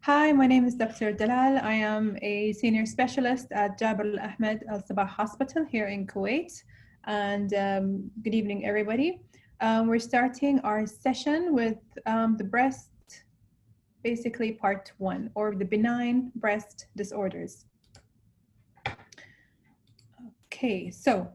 Hi, my name is Dr. Dalal. I am a senior specialist at Jabal Ahmed Al Sabah Hospital here in Kuwait. And good evening, everybody. We're starting our session with the breast, basically part 1, or the benign breast disorders. Okay, so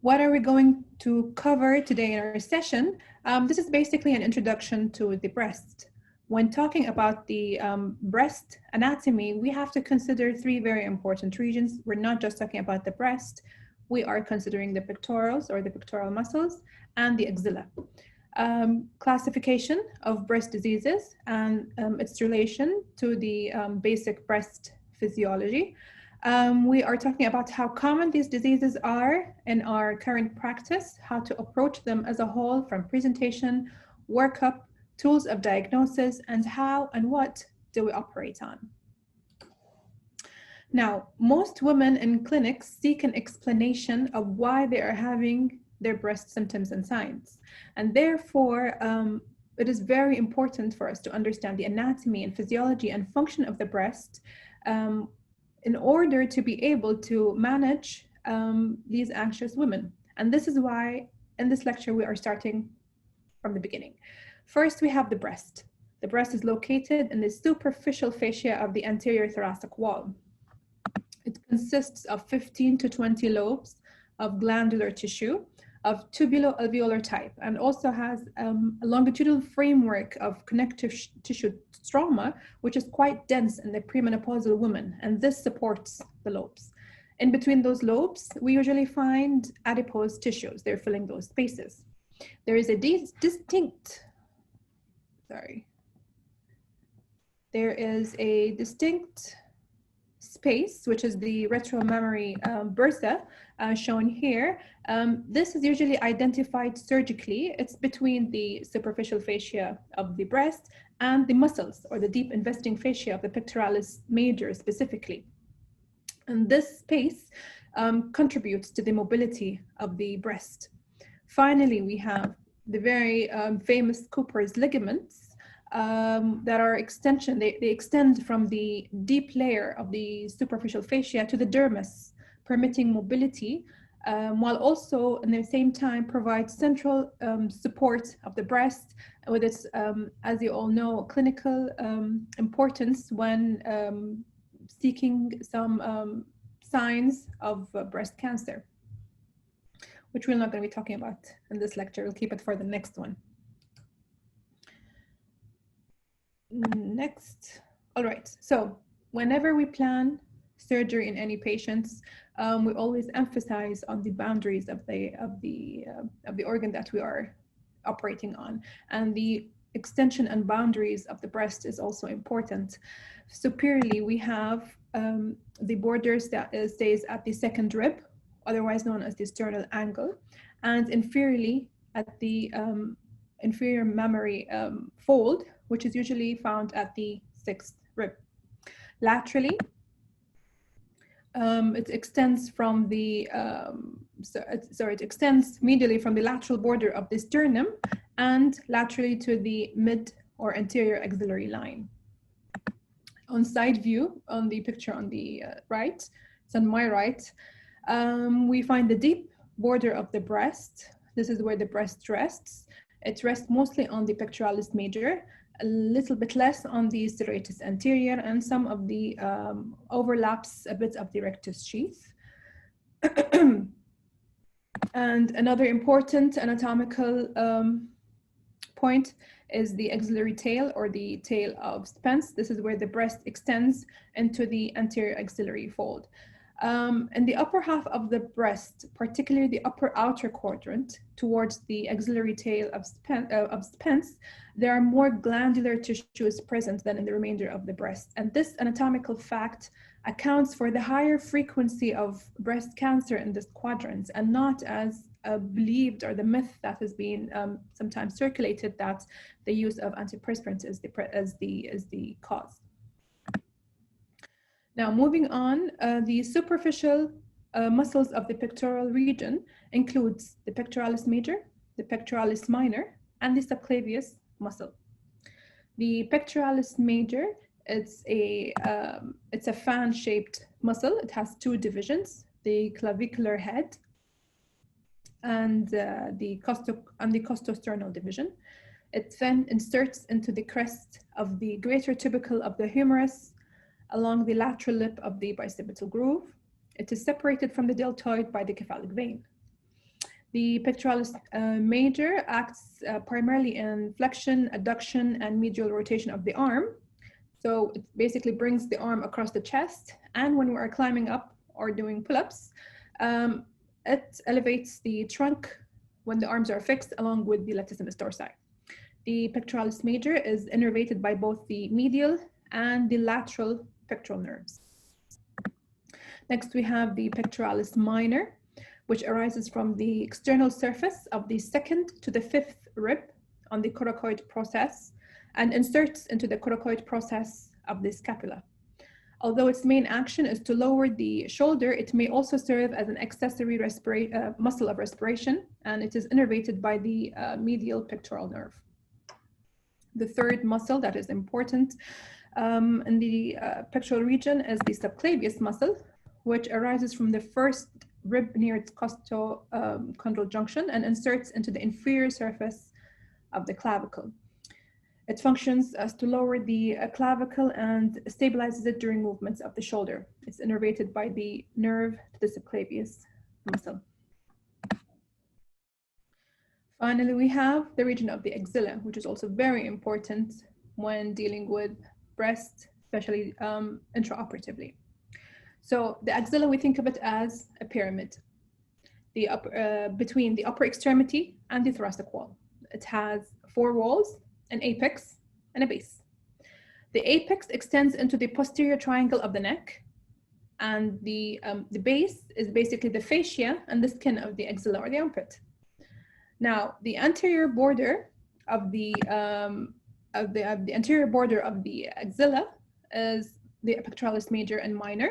what are we going to cover today in our session? This is basically an introduction to the breast. When talking about the breast anatomy, we have to consider 3 very important regions. We're not just talking about the breast. We are considering the pectorals or the pectoral muscles and the axilla. Classification of breast diseases and its relation to the basic breast physiology. We are talking about how common these diseases are in our current practice, how to approach them as a whole from presentation, workup, tools of diagnosis, and how and what do we operate on. Now, most women in clinics seek an explanation of why they are having their breast symptoms and signs. And therefore, it is very important for us to understand the anatomy and physiology and function of the breast in order to be able to manage these anxious women. And this is why in this lecture we are starting from the beginning. First, we have the breast. The breast is located in the superficial fascia of the anterior thoracic wall. It consists of 15 to 20 lobes of glandular tissue of tubulo-alveolar type, and also has a longitudinal framework of connective tissue stroma, which is quite dense in the premenopausal woman, and this supports the lobes. In between those lobes, we usually find adipose tissues. They're filling those spaces. There is a distinct space, which is the retromammary bursa, shown here. This is usually identified surgically. It's between the superficial fascia of the breast and the muscles, or the deep investing fascia of the pectoralis major specifically. And this space contributes to the mobility of the breast. Finally, we have the very famous Cooper's ligaments that are extension. They extend from the deep layer of the superficial fascia to the dermis, permitting mobility, while also at the same time provide central support of the breast with its, as you all know, clinical importance when seeking some signs of breast cancer, which we're not going to be talking about in this lecture. We'll keep it for the next one. Next. All right. So whenever we plan surgery in any patients, we always emphasize on the boundaries of the organ that we are operating on, and the extension and boundaries of the breast is also important. Superiorly, we have the borders that stays at the second rib, otherwise known as the sternal angle, and inferiorly at the inferior mammary fold, which is usually found at the 6th rib. Laterally, it extends from the it extends medially from the lateral border of the sternum and laterally to the mid or anterior axillary line. On side view, on the picture on the right, it's on my right, we find the deep border of the breast. This is where the breast rests. It rests mostly on the pectoralis major, a little bit less on the serratus anterior, and some of the overlaps a bit of the rectus sheath. And another important anatomical point is the axillary tail, or the tail of Spence. This is where the breast extends into the anterior axillary fold. In the upper half of the breast, particularly the upper outer quadrant towards the axillary tail of Spence, there are more glandular tissues present than in the remainder of the breast. And this anatomical fact accounts for the higher frequency of breast cancer in this quadrant, and not as believed, or the myth that has been sometimes circulated, that the use of antiperspirants is the cause. Now, moving on, the superficial muscles of the pectoral region includes the pectoralis major, the pectoralis minor, and the subclavius muscle. The pectoralis major It's a fan-shaped muscle. It has two divisions: the clavicular head and the costosternal division. It then inserts into the crest of the greater tubercle of the humerus along the lateral lip of the bicipital groove. It is separated from the deltoid by the cephalic vein. The pectoralis major acts primarily in flexion, adduction, and medial rotation of the arm. So it basically brings the arm across the chest, and when we are climbing up or doing pull-ups, it elevates the trunk when the arms are fixed along with the latissimus dorsi. The pectoralis major is innervated by both the medial and the lateral pectoral nerves. Next, we have the pectoralis minor, which arises from the external surface of the second to the fifth rib on the coracoid process and inserts into the coracoid process of the scapula. Although its main action is to lower the shoulder, it may also serve as an accessory muscle of respiration, and it is innervated by the medial pectoral nerve. The third muscle that is important in the pectoral region is the subclavius muscle, which arises from the first rib near its costochondral junction and inserts into the inferior surface of the clavicle. It functions as to lower the clavicle and stabilizes it during movements of the shoulder. It's innervated by the nerve to the subclavius muscle. Finally, we have the region of the axilla, which is also very important when dealing with breast, especially intraoperatively. So the axilla, we think of it as a pyramid between the upper extremity and the thoracic wall. It has 4 walls, an apex, and a base. The apex extends into the posterior triangle of the neck, and the base is basically the fascia and the skin of the axilla or the armpit. Now, the anterior border of the anterior border of the axilla is the pectoralis major and minor.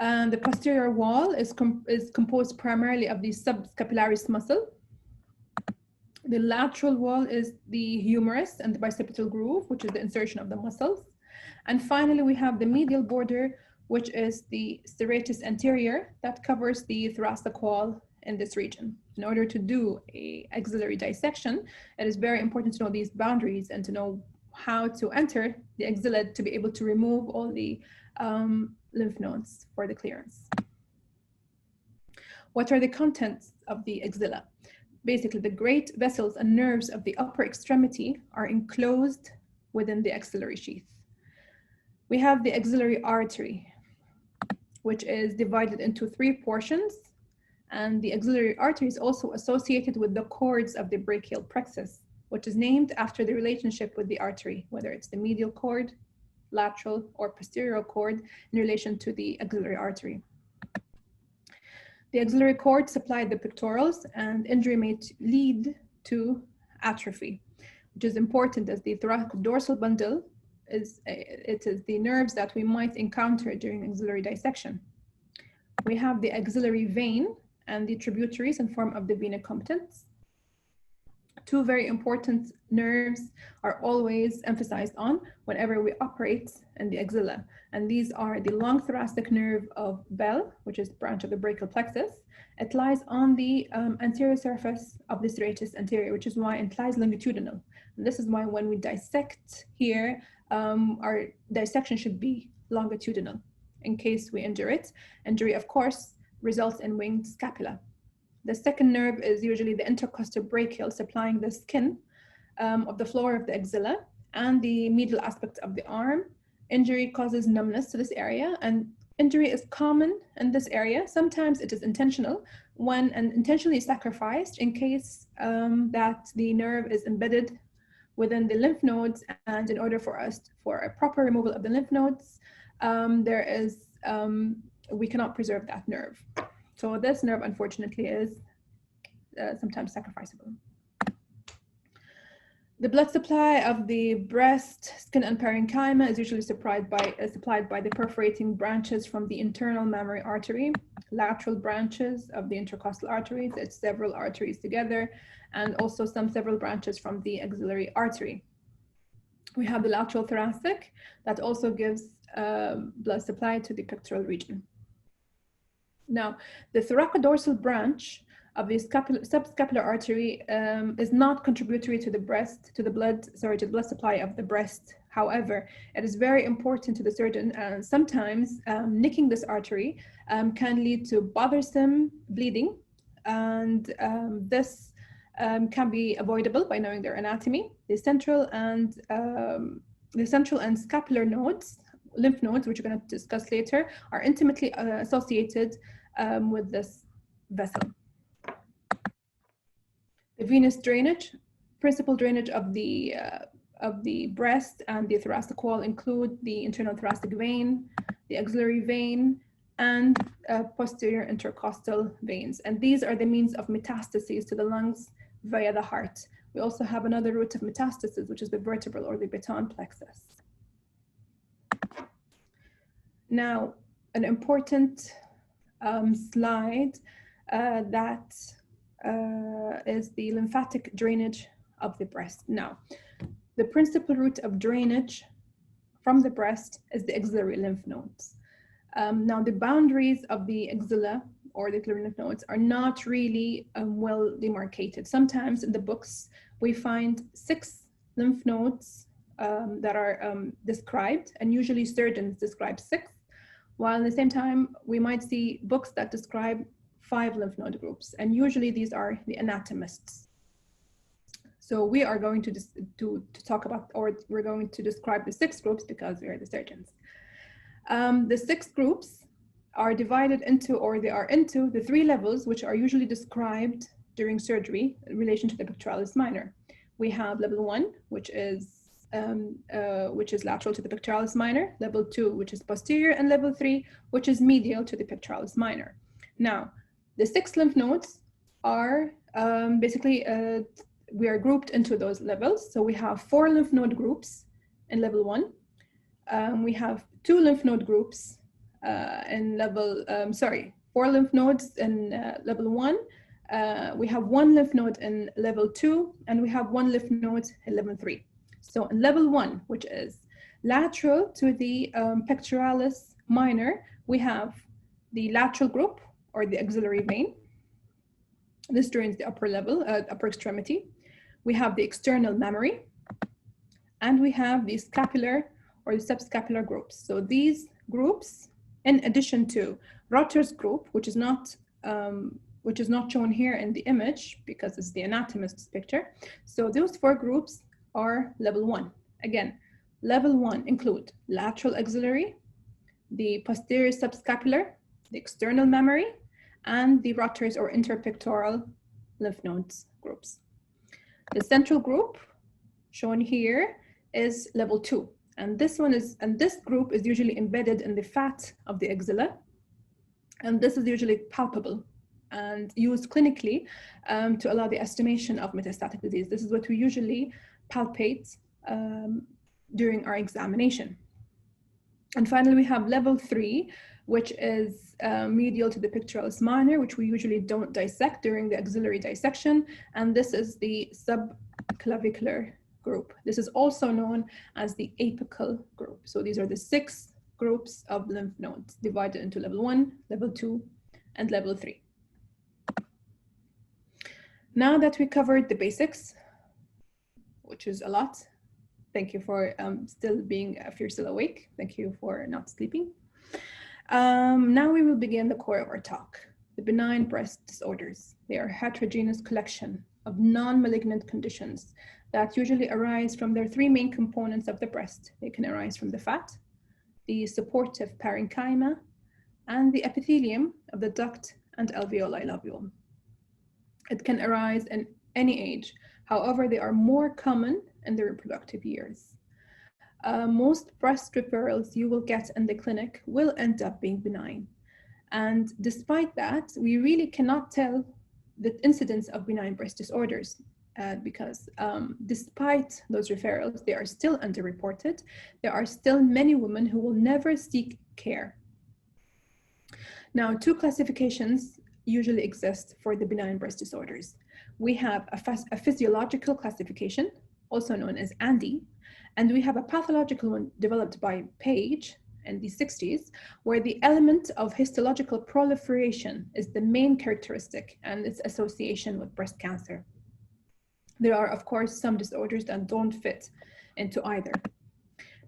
And the posterior wall is composed primarily of the subscapularis muscle. The lateral wall is the humerus and the bicipital groove, which is the insertion of the muscles. And finally, we have the medial border, which is the serratus anterior that covers the thoracic wall in this region. In order to do an axillary dissection, it is very important to know these boundaries and to know how to enter the axilla to be able to remove all the lymph nodes for the clearance. What are the contents of the axilla? Basically, the great vessels and nerves of the upper extremity are enclosed within the axillary sheath. We have the axillary artery, which is divided into 3 portions, and the axillary artery is also associated with the cords of the brachial plexus, which is named after the relationship with the artery, whether it's the medial cord, lateral, or posterior cord in relation to the axillary artery. The axillary cord supplied the pectorals, and injury may lead to atrophy, which is important as the dorsal bundle is the nerves that we might encounter during axillary dissection. We have the axillary vein and the tributaries in form of the vena competens. 2 very important nerves are always emphasized on whenever we operate in the axilla. And these are the long thoracic nerve of Bell, which is the branch of the brachial plexus. It lies on the anterior surface of the serratus anterior, which is why it lies longitudinal. And this is why when we dissect here, our dissection should be longitudinal in case we injure it. Injury, of course, results in winged scapula. The second nerve is usually the intercostal brachial, supplying the skin of the floor of the axilla and the medial aspect of the arm. Injury causes numbness to this area, and injury is common in this area. Sometimes it is intentional when intentionally sacrificed in case that the nerve is embedded within the lymph nodes, and in order for a proper removal of the lymph nodes, we cannot preserve that nerve. So this nerve, unfortunately, is sometimes sacrificable. The blood supply of the breast, skin, and parenchyma is usually supplied by the perforating branches from the internal mammary artery, lateral branches of the intercostal arteries. It's several arteries together, and also several branches from the axillary artery. We have the lateral thoracic that also gives blood supply to the pectoral region. Now, the thoracodorsal branch of the subscapular artery is not contributory to the blood supply of the breast. However, it is very important to the surgeon, and sometimes nicking this artery can lead to bothersome bleeding, and this can be avoidable by knowing their anatomy. The central and scapular nodes, lymph nodes, which we're going to discuss later, are intimately associated with this vessel. The venous drainage, principal drainage of the breast and the thoracic wall include the internal thoracic vein, the axillary vein, and posterior intercostal veins. And these are the means of metastases to the lungs via the heart. We also have another route of metastasis, which is the vertebral or the baton plexus. Now, an important slide that is the lymphatic drainage of the breast. Now, the principal route of drainage from the breast is the axillary lymph nodes. Now, the boundaries of the axilla or the axillary lymph nodes are not really well demarcated. Sometimes in the books, we find 6 lymph nodes that are described, and usually surgeons describe 6, while at the same time, we might see books that describe 5 lymph node groups, and usually these are the anatomists. So we are going to talk about, or we're going to describe the 6 groups because we are the surgeons. The 6 groups are divided into, or they are into the 3 levels, which are usually described during surgery in relation to the pectoralis minor. We have level 1, which is lateral to the pectoralis minor, level 2, which is posterior, and level 3, which is medial to the pectoralis minor. Now, the 6 lymph nodes are basically, we are grouped into those levels. So we have 4 lymph node groups in level 1. We have 2 lymph node groups in level, 4 lymph nodes in level 1. We have 1 lymph node in level 2, and we have 1 lymph node in level 3. So in level 1, which is lateral to the pectoralis minor, we have the lateral group, or the axillary vein. This drains the upper level, upper extremity. We have the external mammary, and we have the scapular or the subscapular groups. So these groups, in addition to Rotter's group, which is not shown here in the image because it's the anatomist's picture. So those 4 groups are level 1. Again, level 1 include lateral axillary, the posterior subscapular, the external mammary, and the Rotter's or interpectoral lymph nodes groups. The central group shown here is level 2, and this group is usually embedded in the fat of the axilla, and this is usually palpable and used clinically to allow the estimation of metastatic disease. This is what we usually palpate during our examination. And finally, we have level 3, which is medial to the pectoralis minor, which we usually don't dissect during the axillary dissection. And this is the subclavicular group. This is also known as the apical group. So these are the 6 groups of lymph nodes divided into level 1, level 2, and level 3. Now that we covered the basics, which is a lot, thank you for if you're still awake, thank you for not sleeping. Now we will begin the core of our talk, the benign breast disorders. They are a heterogeneous collection of non-malignant conditions that usually arise from their 3 main components of the breast. They can arise from the fat, the supportive parenchyma, and the epithelium of the duct and alveoli lobule. It can arise in any age. However, they are more common in the reproductive years. Most breast referrals you will get in the clinic will end up being benign. And despite that, we really cannot tell the incidence of benign breast disorders because despite those referrals, they are still underreported. There are still many women who will never seek care. Now, 2 classifications usually exist for the benign breast disorders. We have a physiological classification, also known as ANDI, And we have a pathological one developed by Page in the 60s, where the element of histological proliferation is the main characteristic and its association with breast cancer. There are, of course, some disorders that don't fit into either.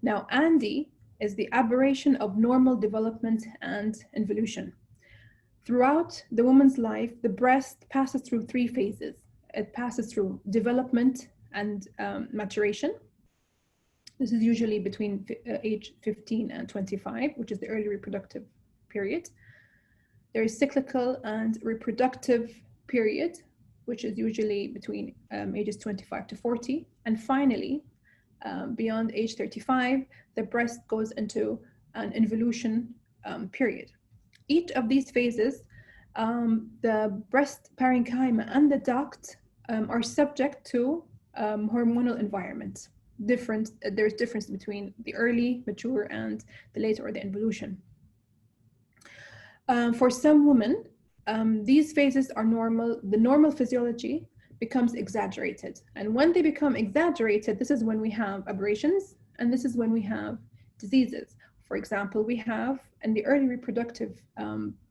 Now, ANDI is the aberration of normal development and involution. Throughout the woman's life, the breast passes through three phases. It passes through development and maturation. This is usually between age 15 and 25, which is the early reproductive period. There is cyclical and reproductive period, which is usually between ages 25 to 40. And finally, beyond age 35, the breast goes into an involution period. Each of these phases, the breast parenchyma and the duct are subject to hormonal environment. There's difference between the early, mature, and the late or the involution. For some women, these phases are normal. The normal physiology becomes exaggerated. And when they become exaggerated, this is when we have aberrations, and this is when we have diseases. For example, we have in the early reproductive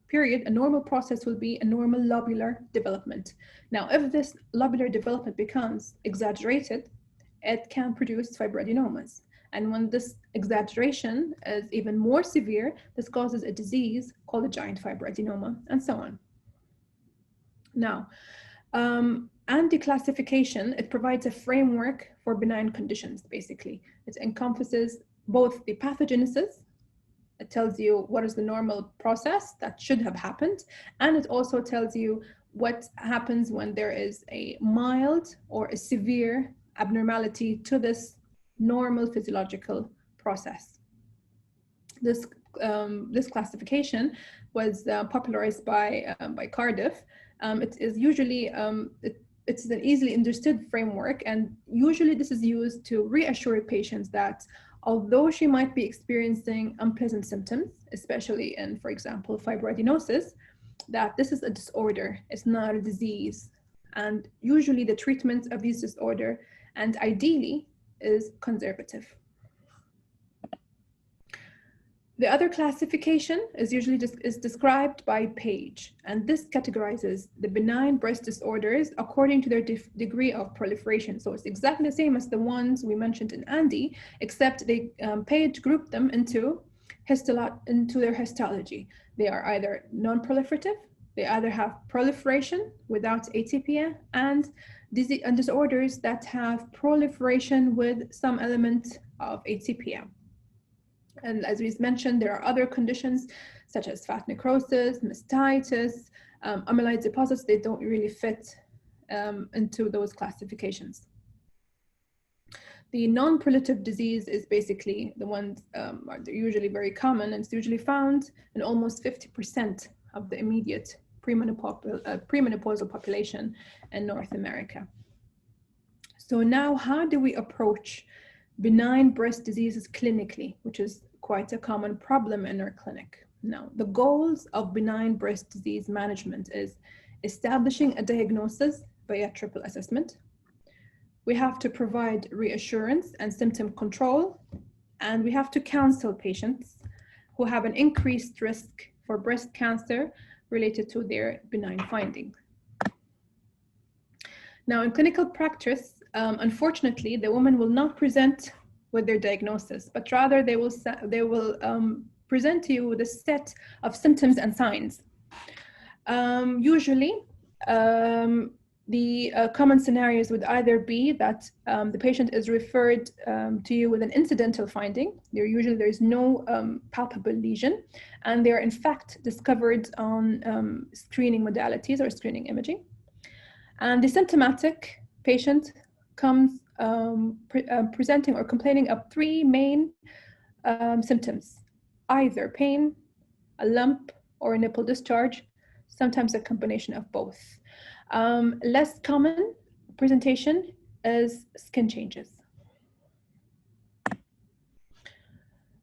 period, a normal process will be a normal lobular development. Now, if this lobular development becomes exaggerated, it can produce fibroadenomas. And when this exaggeration is even more severe, this causes a disease called a giant fibroadenoma, and so on. Now, ANDI classification, it provides a framework for benign conditions, basically. It encompasses both the pathogenesis, it tells you what is the normal process that should have happened, and it also tells you what happens when there is a mild or a severe abnormality to this normal physiological process. This classification was popularized by Cardiff. It is usually it's an easily understood framework, and usually this is used to reassure patients that although she might be experiencing unpleasant symptoms, especially in, for example, fibroadenosis, that this is a disorder, it's not a disease. And usually the treatment of this disorder, and ideally, is conservative. The other classification is usually described by Page, and this categorizes the benign breast disorders according to their degree of proliferation. So it's exactly the same as the ones we mentioned in ANDI, except they Page grouped them into their histology. They are either non-proliferative, they either have proliferation without atypia, and disorders that have proliferation with some element of atypia. And as we mentioned, there are other conditions such as fat necrosis, mastitis, amyloid deposits. They don't really fit into those classifications. The non-proliferative disease is basically the ones they're usually very common, and it's usually found in almost 50% of the immediate premenopausal population in North America. So now, how do we approach benign breast diseases clinically, which is quite a common problem in our clinic? Now, the goals of benign breast disease management is establishing a diagnosis via triple assessment. We have to provide reassurance and symptom control, and we have to counsel patients who have an increased risk for breast cancer related to their benign findings. Now, in clinical practice, unfortunately, the woman will not present with their diagnosis, but rather they will present to you with a set of symptoms and signs. Usually, the common scenarios would either be that the patient is referred to you with an incidental finding. There is no palpable lesion, and they are in fact discovered on screening modalities or screening imaging. And the symptomatic patient comes presenting or complaining of three main symptoms: either pain, a lump, or a nipple discharge, sometimes a combination of both. Less common presentation is skin changes.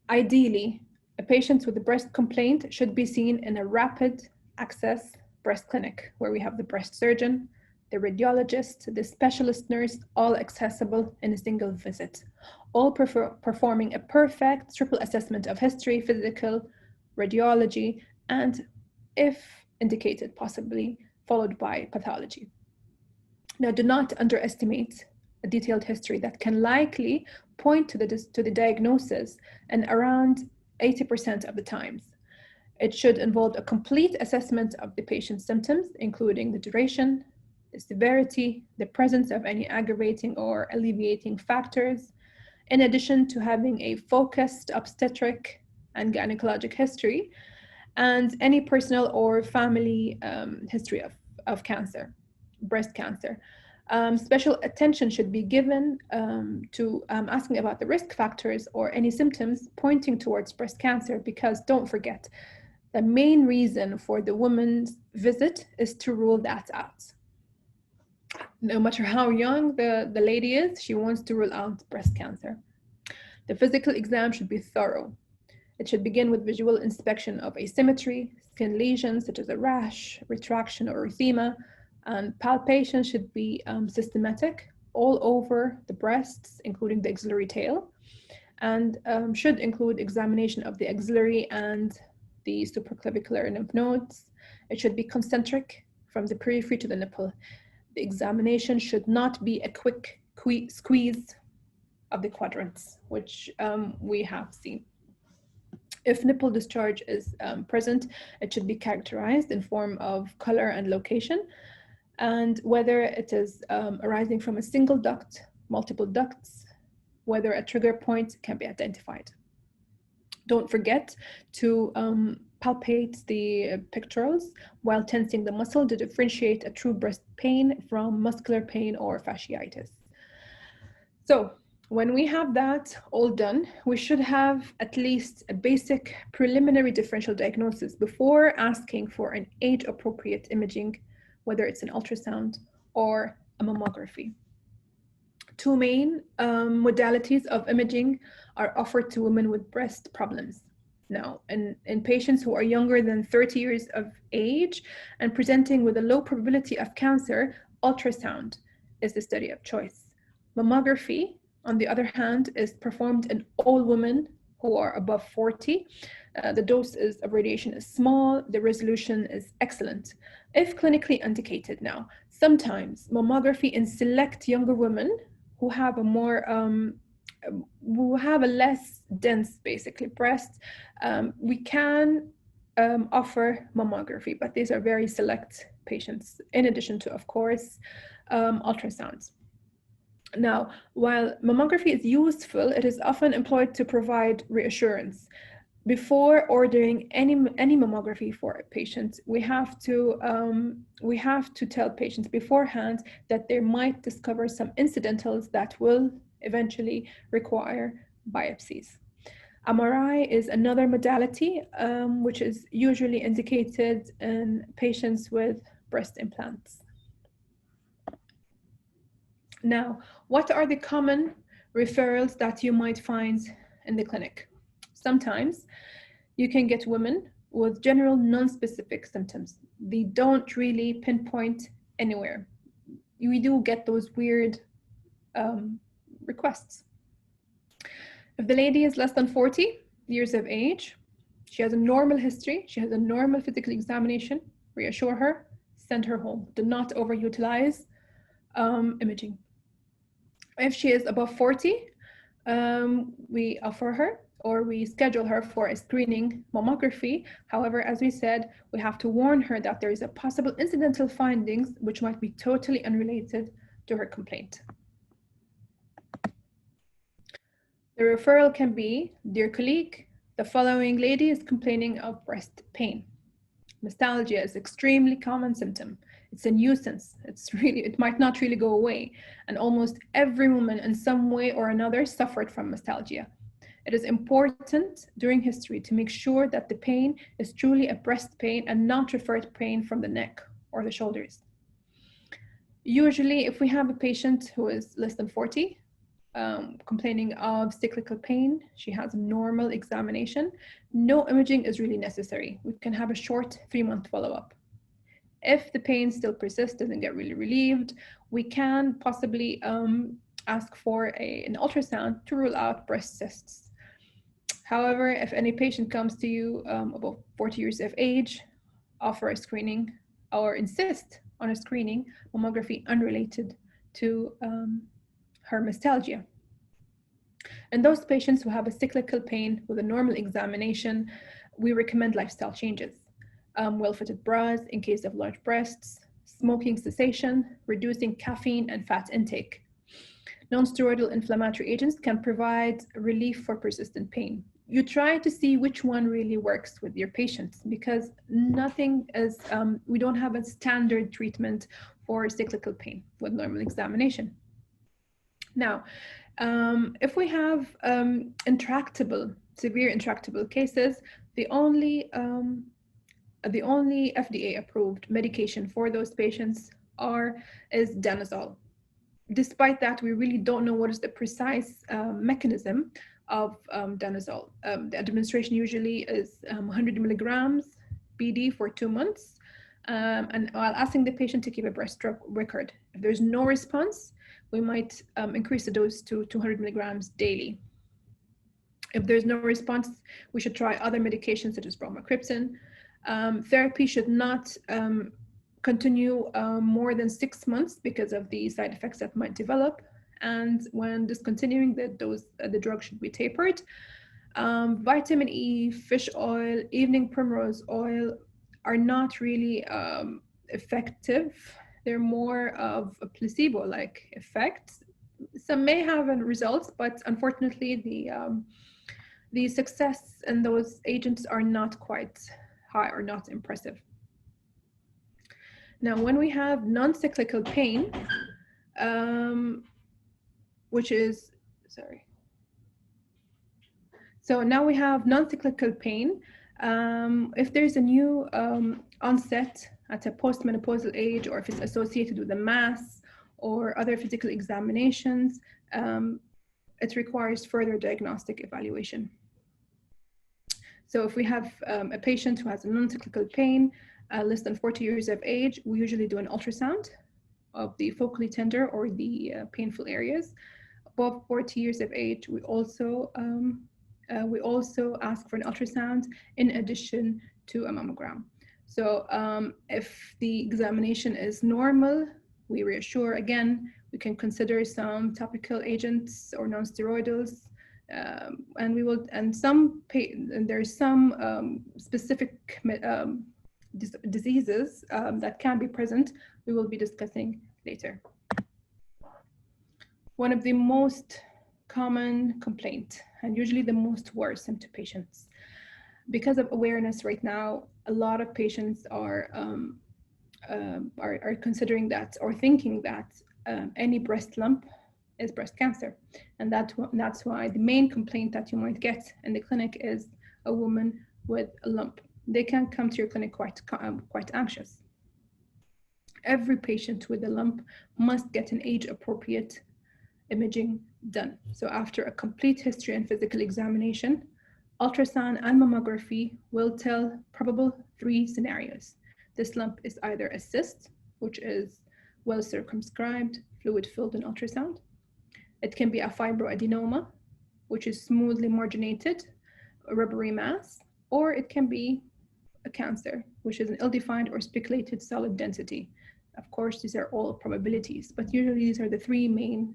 Ideally, a patient with a breast complaint should be seen in a rapid access breast clinic where we have the breast surgeon, the radiologist, the specialist nurse, all accessible in a single visit. all performing a perfect triple assessment of history, physical, radiology, and, if indicated, possibly followed by pathology. Now, do not underestimate a detailed history that can likely point to the diagnosis, and around 80% of the times. It should involve a complete assessment of the patient's symptoms, including the duration, the severity, the presence of any aggravating or alleviating factors, in addition to having a focused obstetric and gynecologic history, and any personal or family history of cancer, breast cancer. Special attention should be given to asking about the risk factors or any symptoms pointing towards breast cancer, because don't forget, the main reason for the woman's visit is to rule that out. No matter how young the lady is, she wants to rule out breast cancer. The physical exam should be thorough. It should begin with visual inspection of asymmetry, skin lesions such as a rash, retraction, or erythema, and palpation should be systematic all over the breasts, including the axillary tail, and should include examination of the axillary and the supraclavicular lymph nodes. It should be concentric from the periphery to the nipple. The examination should not be a quick squeeze of the quadrants, which we have seen. If nipple discharge is present, it should be characterized in form of color and location, and whether it is arising from a single duct, multiple ducts, whether a trigger point can be identified. Don't forget to palpate the pectorals while tensing the muscle to differentiate a true breast pain from muscular pain or fasciitis. So when we have that all done, we should have at least a basic preliminary differential diagnosis before asking for an age-appropriate imaging, whether it's an ultrasound or a mammography. Two main modalities of imaging are offered to women with breast problems. Now, in patients who are younger than 30 years of age and presenting with a low probability of cancer, ultrasound is the study of choice. Mammography, on the other hand, is performed in all women who are above 40. The dose of radiation is small, the resolution is excellent. If clinically indicated now, sometimes mammography in select younger women who have a more, who have a less dense, basically, breast, we can offer mammography, but these are very select patients, in addition to, of course, ultrasounds. Now, while mammography is useful, it is often employed to provide reassurance. Before ordering any mammography for a patient, we have to tell patients beforehand that they might discover some incidentals that will eventually require biopsies. MRI is another modality which is usually indicated in patients with breast implants. Now, what are the common referrals that you might find in the clinic? Sometimes you can get women with general non-specific symptoms. They don't really pinpoint anywhere. We do get those weird requests. If the lady is less than 40 years of age, she has a normal history, she has a normal physical examination, reassure her, send her home. Do not overutilize imaging. If she is above 40, we offer her or we schedule her for a screening mammography. However, as we said, we have to warn her that there is a possible incidental findings which might be totally unrelated to her complaint. The referral can be, dear colleague, the following lady is complaining of breast pain. Mastalgia is an extremely common symptom. It's a nuisance. It might not really go away. And almost every woman in some way or another suffered from mastalgia. It is important during history to make sure that the pain is truly a breast pain and not referred pain from the neck or the shoulders. Usually, if we have a patient who is less than 40, complaining of cyclical pain, she has a normal examination, no imaging is really necessary. We can have a short 3-month follow-up. If the pain still persists, doesn't get really relieved, we can possibly ask for an ultrasound to rule out breast cysts. However, if any patient comes to you above 40 years of age, offer a screening or insist on a screening mammography unrelated to her mastalgia. And those patients who have a cyclical pain with a normal examination, we recommend lifestyle changes. Well-fitted bras in case of large breasts, smoking cessation, reducing caffeine and fat intake. Non-steroidal inflammatory agents can provide relief for persistent pain. You try to see which one really works with your patients, because nothing is, we don't have a standard treatment for cyclical pain with normal examination. Now, if we have severe intractable cases, the only FDA-approved medication for those patients is danazol. Despite that, we really don't know what is the precise mechanism of danazol. The administration usually is 100 milligrams BD for 2 months, and while asking the patient to keep a breast stroke record. If there's no response, we might increase the dose to 200 milligrams daily. If there's no response, we should try other medications such as bromocriptine. Therapy should not continue more than 6 months because of the side effects that might develop. And when discontinuing the drug should be tapered. Vitamin E, fish oil, evening primrose oil are not really effective. They're more of a placebo-like effect. Some may have results, but unfortunately the success in those agents are not quite high or not impressive. Now, when we have non-cyclical pain, so now we have non-cyclical pain. If there's a new onset at a postmenopausal age, or if it's associated with a mass or other physical examinations, it requires further diagnostic evaluation. So if we have a patient who has a non-cyclical pain, less than 40 years of age, we usually do an ultrasound of the focally tender or the painful areas. Above 40 years of age, we also ask for an ultrasound in addition to a mammogram. So if the examination is normal, we reassure again. We can consider some topical agents or non-steroidals, and there's some specific diseases that can be present. We will be discussing later. One of the most common complaint, and usually the most worrisome to patients, because of awareness right now, a lot of patients are considering that or thinking that any breast lump is breast cancer, and that's why the main complaint that you might get in the clinic is a woman with a lump. They can come to your clinic quite anxious. Every patient with a lump must get an age-appropriate imaging done. So after a complete history and physical examination, ultrasound and mammography will tell probable 3 scenarios. This lump is either a cyst, which is well circumscribed, fluid filled in ultrasound. It can be a fibroadenoma, which is smoothly marginated, a rubbery mass, or it can be a cancer, which is an ill-defined or speculated solid density. Of course, these are all probabilities, but usually these are the 3 main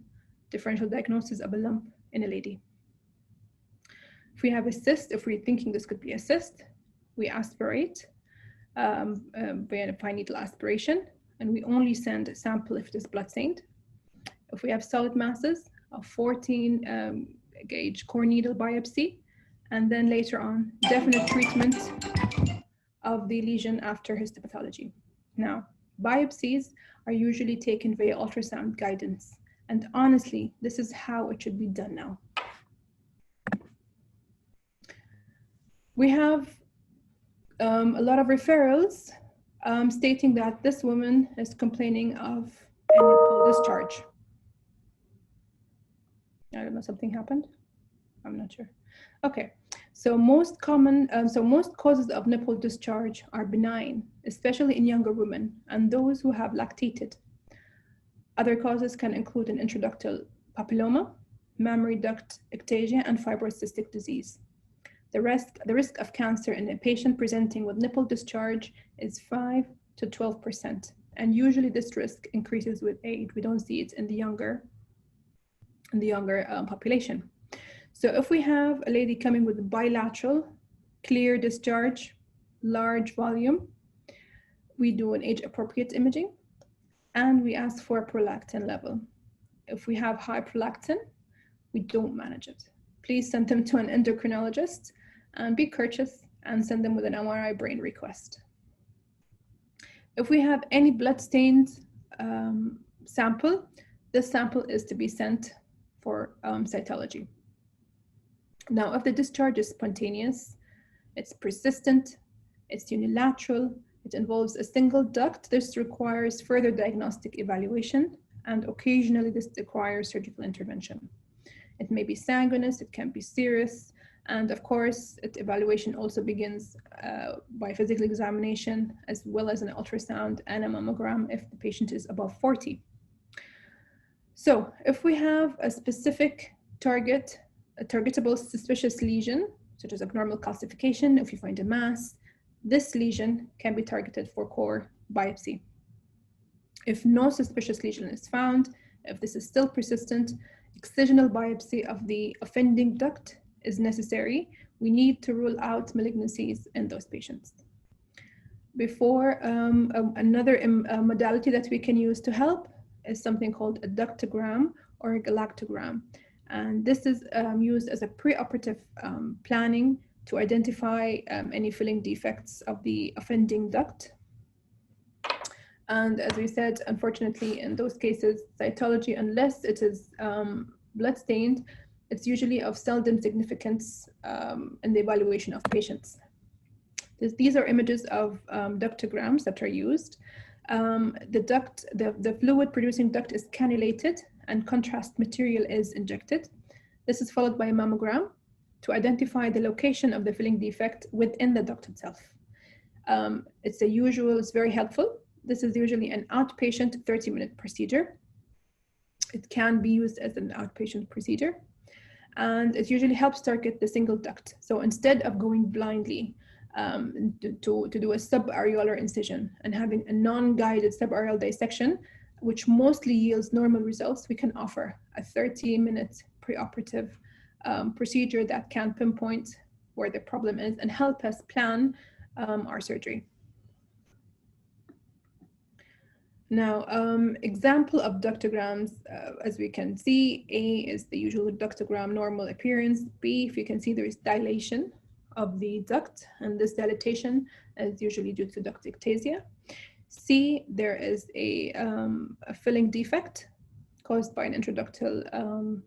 differential diagnoses of a lump in a lady. If we have a cyst, if we're thinking this could be a cyst, we aspirate via a fine needle aspiration, and we only send a sample if it is blood stained. If we have solid masses, a 14 gauge core needle biopsy, and then later on, definite treatment of the lesion after histopathology. Now, biopsies are usually taken via ultrasound guidance. And honestly, this is how it should be done now. We have a lot of referrals stating that this woman is complaining of a nipple discharge. I don't know, something happened? I'm not sure. Okay, so most causes of nipple discharge are benign, especially in younger women and those who have lactated. Other causes can include an intraductal papilloma, mammary duct ectasia, and fibrocystic disease. The risk of cancer in a patient presenting with nipple discharge is 5 to 12%, and usually this risk increases with age. We don't see it in the younger population. So if we have a lady coming with bilateral, clear discharge, large volume, we do an age-appropriate imaging, and we ask for a prolactin level. If we have high prolactin, we don't manage it. Please send them to an endocrinologist and be courteous and send them with an MRI brain request. If we have any blood-stained sample, this sample is to be sent for cytology. Now, if the discharge is spontaneous, it's persistent, it's unilateral, it involves a single duct, this requires further diagnostic evaluation, and occasionally this requires surgical intervention. It may be sanguineous, it can be serous, and of course, evaluation also begins by physical examination, as well as an ultrasound and a mammogram if the patient is above 40. So if we have a specific target, a targetable suspicious lesion, such as abnormal calcification, if you find a mass, this lesion can be targeted for core biopsy. If no suspicious lesion is found, if this is still persistent, excisional biopsy of the offending duct is necessary. We need to rule out malignancies in those patients. Another modality that we can use to help is something called a ductogram or a galactogram. And this is used as a preoperative planning to identify any filling defects of the offending duct. And as we said, unfortunately, in those cases, cytology, unless it is blood-stained, it's usually of seldom significance in the evaluation of patients. These are images of ductograms that are used. The fluid-producing duct is cannulated and contrast material is injected. This is followed by a mammogram to identify the location of the filling defect within the duct itself. It's very helpful. This is usually an outpatient 30-minute procedure. It can be used as an outpatient procedure, and it usually helps target the single duct. So instead of going blindly to do a subareolar incision and having a non-guided subareal dissection, which mostly yields normal results, we can offer a 30-minute preoperative procedure that can pinpoint where the problem is and help us plan our surgery. Now, example of ductograms, as we can see, A is the usual ductogram, normal appearance. B, if you can see, there is dilation of the duct, and this dilatation is usually due to duct ectasia. C, there is a filling defect caused by an intraductal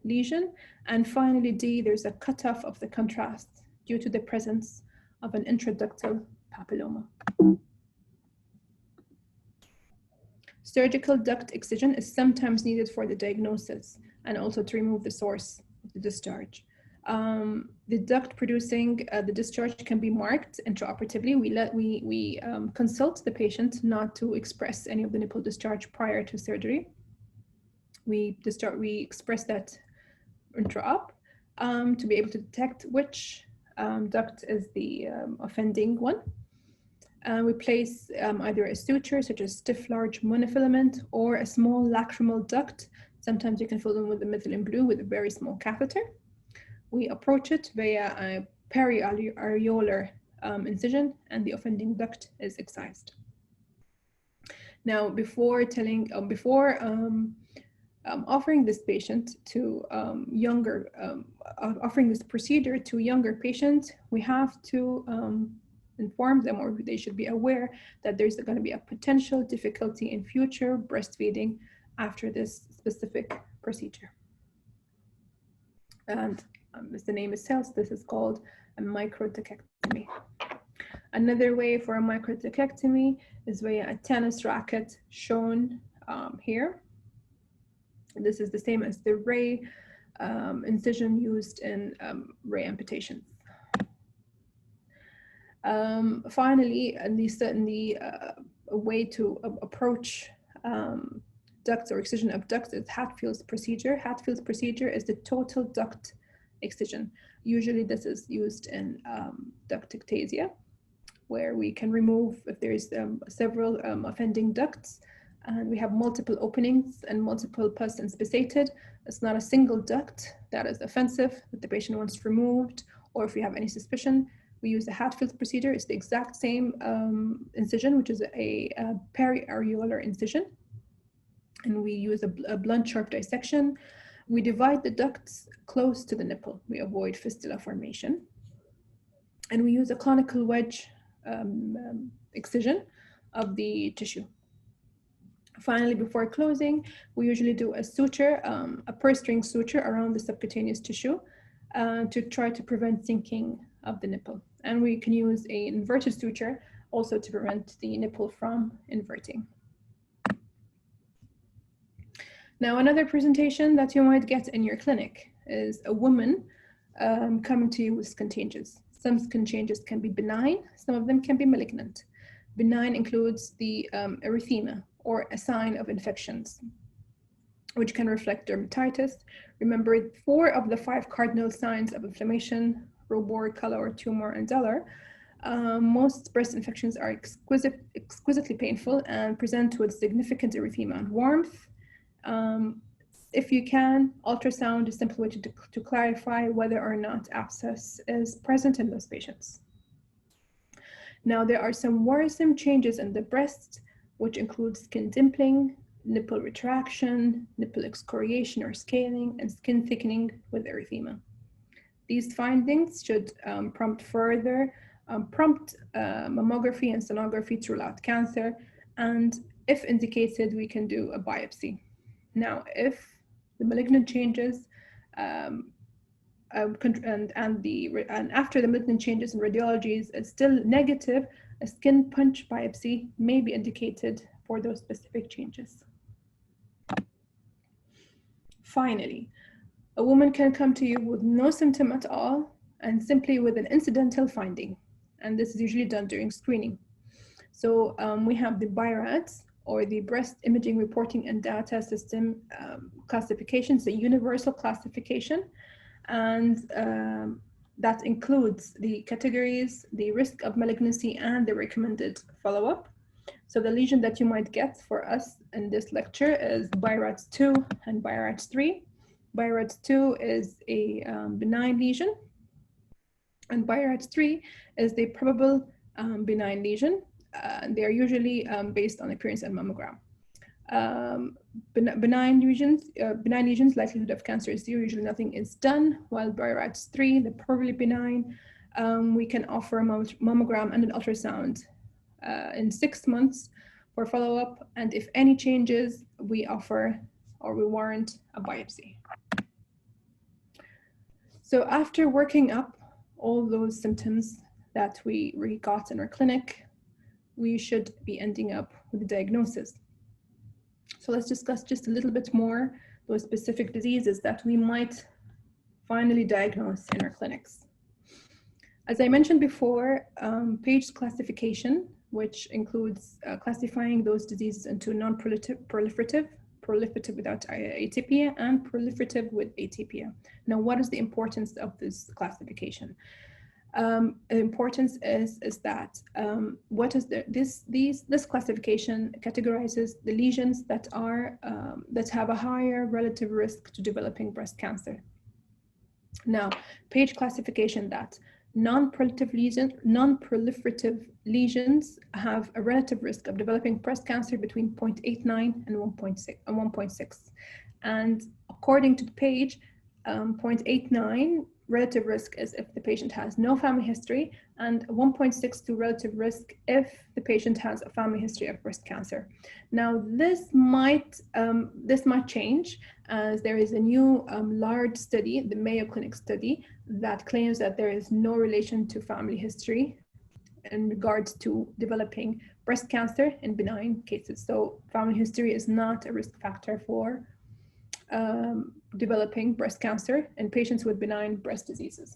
lesion. And finally, D, there's a cutoff of the contrast due to the presence of an intraductal papilloma. Surgical duct excision is sometimes needed for the diagnosis and also to remove the source of the discharge. The duct producing the discharge can be marked intraoperatively. We consult the patient not to express any of the nipple discharge prior to surgery. We express that intra-op to be able to detect which duct is the offending one. We place either a suture, such as stiff large monofilament, or a small lacrimal duct. Sometimes you can fill them with the methylene blue with a very small catheter. We approach it via a periareolar incision, and the offending duct is excised. Now, before offering this patient to offering this procedure to younger patients, we have to inform them, or they should be aware that there's going to be a potential difficulty in future breastfeeding after this specific procedure. And as the name tells, this is called a microdochectomy. Another way for a microdochectomy is via a tennis racket shown here. This is the same as the ray incision used in ray amputations. Finally, a way to approach ducts or excision of ducts is Hadfield's procedure. Hadfield's procedure is the total duct excision. Usually this is used in duct ectasia, where we can remove, if there is several offending ducts, and we have multiple openings and multiple pus and spessated. It's not a single duct that is offensive that the patient wants removed, or if we have any suspicion, we use the Hadfield procedure. It's the exact same incision, which is a periareolar incision. And we use a blunt sharp dissection. We divide the ducts close to the nipple. We avoid fistula formation. And we use a conical wedge excision of the tissue. Finally, before closing, we usually do a suture, a purse string suture around the subcutaneous tissue to try to prevent sinking of the nipple. And we can use an inverted suture also to prevent the nipple from inverting. Now, another presentation that you might get in your clinic is a woman coming to you with skin changes. Some skin changes can be benign, some of them can be malignant. Benign includes the erythema, or a sign of infections, which can reflect dermatitis. Remember, 4 of the 5 cardinal signs of inflammation, rubor, color, tumor, and Dalal. Most breast infections are exquisitely painful and present with significant erythema and warmth. If you can, ultrasound is a simple way to clarify whether or not abscess is present in those patients. Now, there are some worrisome changes in the breast, which include skin dimpling, nipple retraction, nipple excoriation or scaling, and skin thickening with erythema. These findings should prompt mammography and sonography to rule out cancer, and if indicated, we can do a biopsy. Now, if the malignant changes and after the malignant changes in radiologies is still negative, a skin punch biopsy may be indicated for those specific changes. Finally, a woman can come to you with no symptom at all and simply with an incidental finding, and this is usually done during screening. So we have the BI-RADS, or the Breast Imaging Reporting and Data System classification. It's a universal classification, and that includes the categories, the risk of malignancy, and the recommended follow-up. So the lesion that you might get for us in this lecture is BI-RADS 2 and BI-RADS 3. BI-RADS 2 is a benign lesion, and BI-RADS 3 is the probable benign lesion. They are usually based on appearance and mammogram. Benign lesions, likelihood of cancer is 0, usually nothing is done, while BI-RADS 3, the probably benign, we can offer a mammogram and an ultrasound in 6 months for follow-up, and if any changes, we offer or we warrant a biopsy. So after working up all those symptoms that we got in our clinic, we should be ending up with a diagnosis. So let's discuss just a little bit more those specific diseases that we might finally diagnose in our clinics. As I mentioned before, Page's classification, which includes classifying those diseases into non-proliferative, proliferative without atypia, and proliferative with atypia. Now, what is the importance of this classification? The importance is that what is this classification categorizes the lesions that are that have a higher relative risk to developing breast cancer. Now, Page classification that non-proliferative lesions have a relative risk of developing breast cancer between 0.89 and 1.6. And according to the Page, 0.89 relative risk is if the patient has no family history, and 1.62 relative risk if the patient has a family history of breast cancer. Now, this might change as there is a new large study, the Mayo Clinic study, that claims that there is no relation to family history in regards to developing breast cancer in benign cases. So family history is not a risk factor for developing breast cancer in patients with benign breast diseases.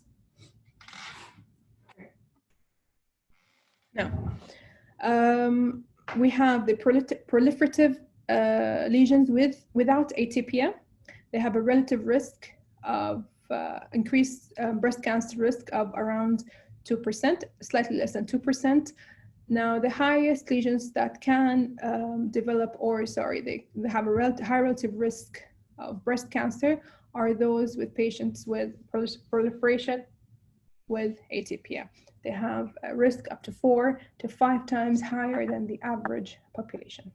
Now, we have the proliferative lesions without atypia, they have a relative risk of increased breast cancer risk of around 2%, slightly less than 2%. Now, the highest lesions that can develop, or sorry, they have a high relative risk of breast cancer are those with patients with proliferation with atypia. They have a risk up to 4 to 5 times higher than the average population.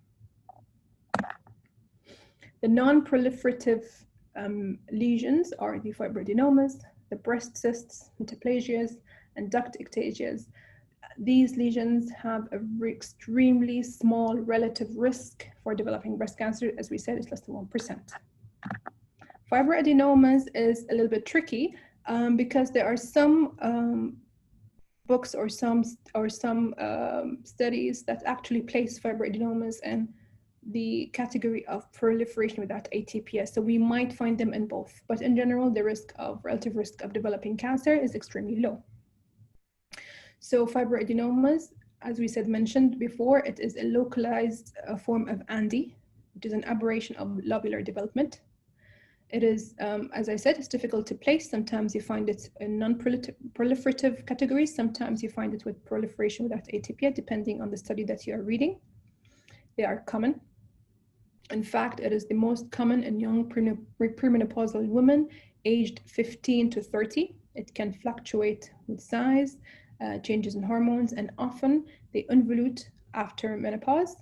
The non-proliferative lesions are the fibroadenomas, the breast cysts, metaplasias, and duct ectasias. These lesions have an extremely small relative risk for developing breast cancer. As we said, it's less than 1%. Fibroadenomas is a little bit tricky because there are some books or some studies that actually place fibroadenomas in the category of proliferation without atypia. So we might find them in both, but in general, the relative risk of developing cancer is extremely low. So fibroadenomas, as we mentioned before, it is a localized form of ANDI, which is an aberration of lobular development. It is, as I said, it's difficult to place. Sometimes you find it in non-proliferative categories. Sometimes you find it with proliferation without atypia, depending on the study that you are reading. They are common. In fact, it is the most common in young premenopausal women aged 15 to 30. It can fluctuate with size, changes in hormones, and often they involute after menopause.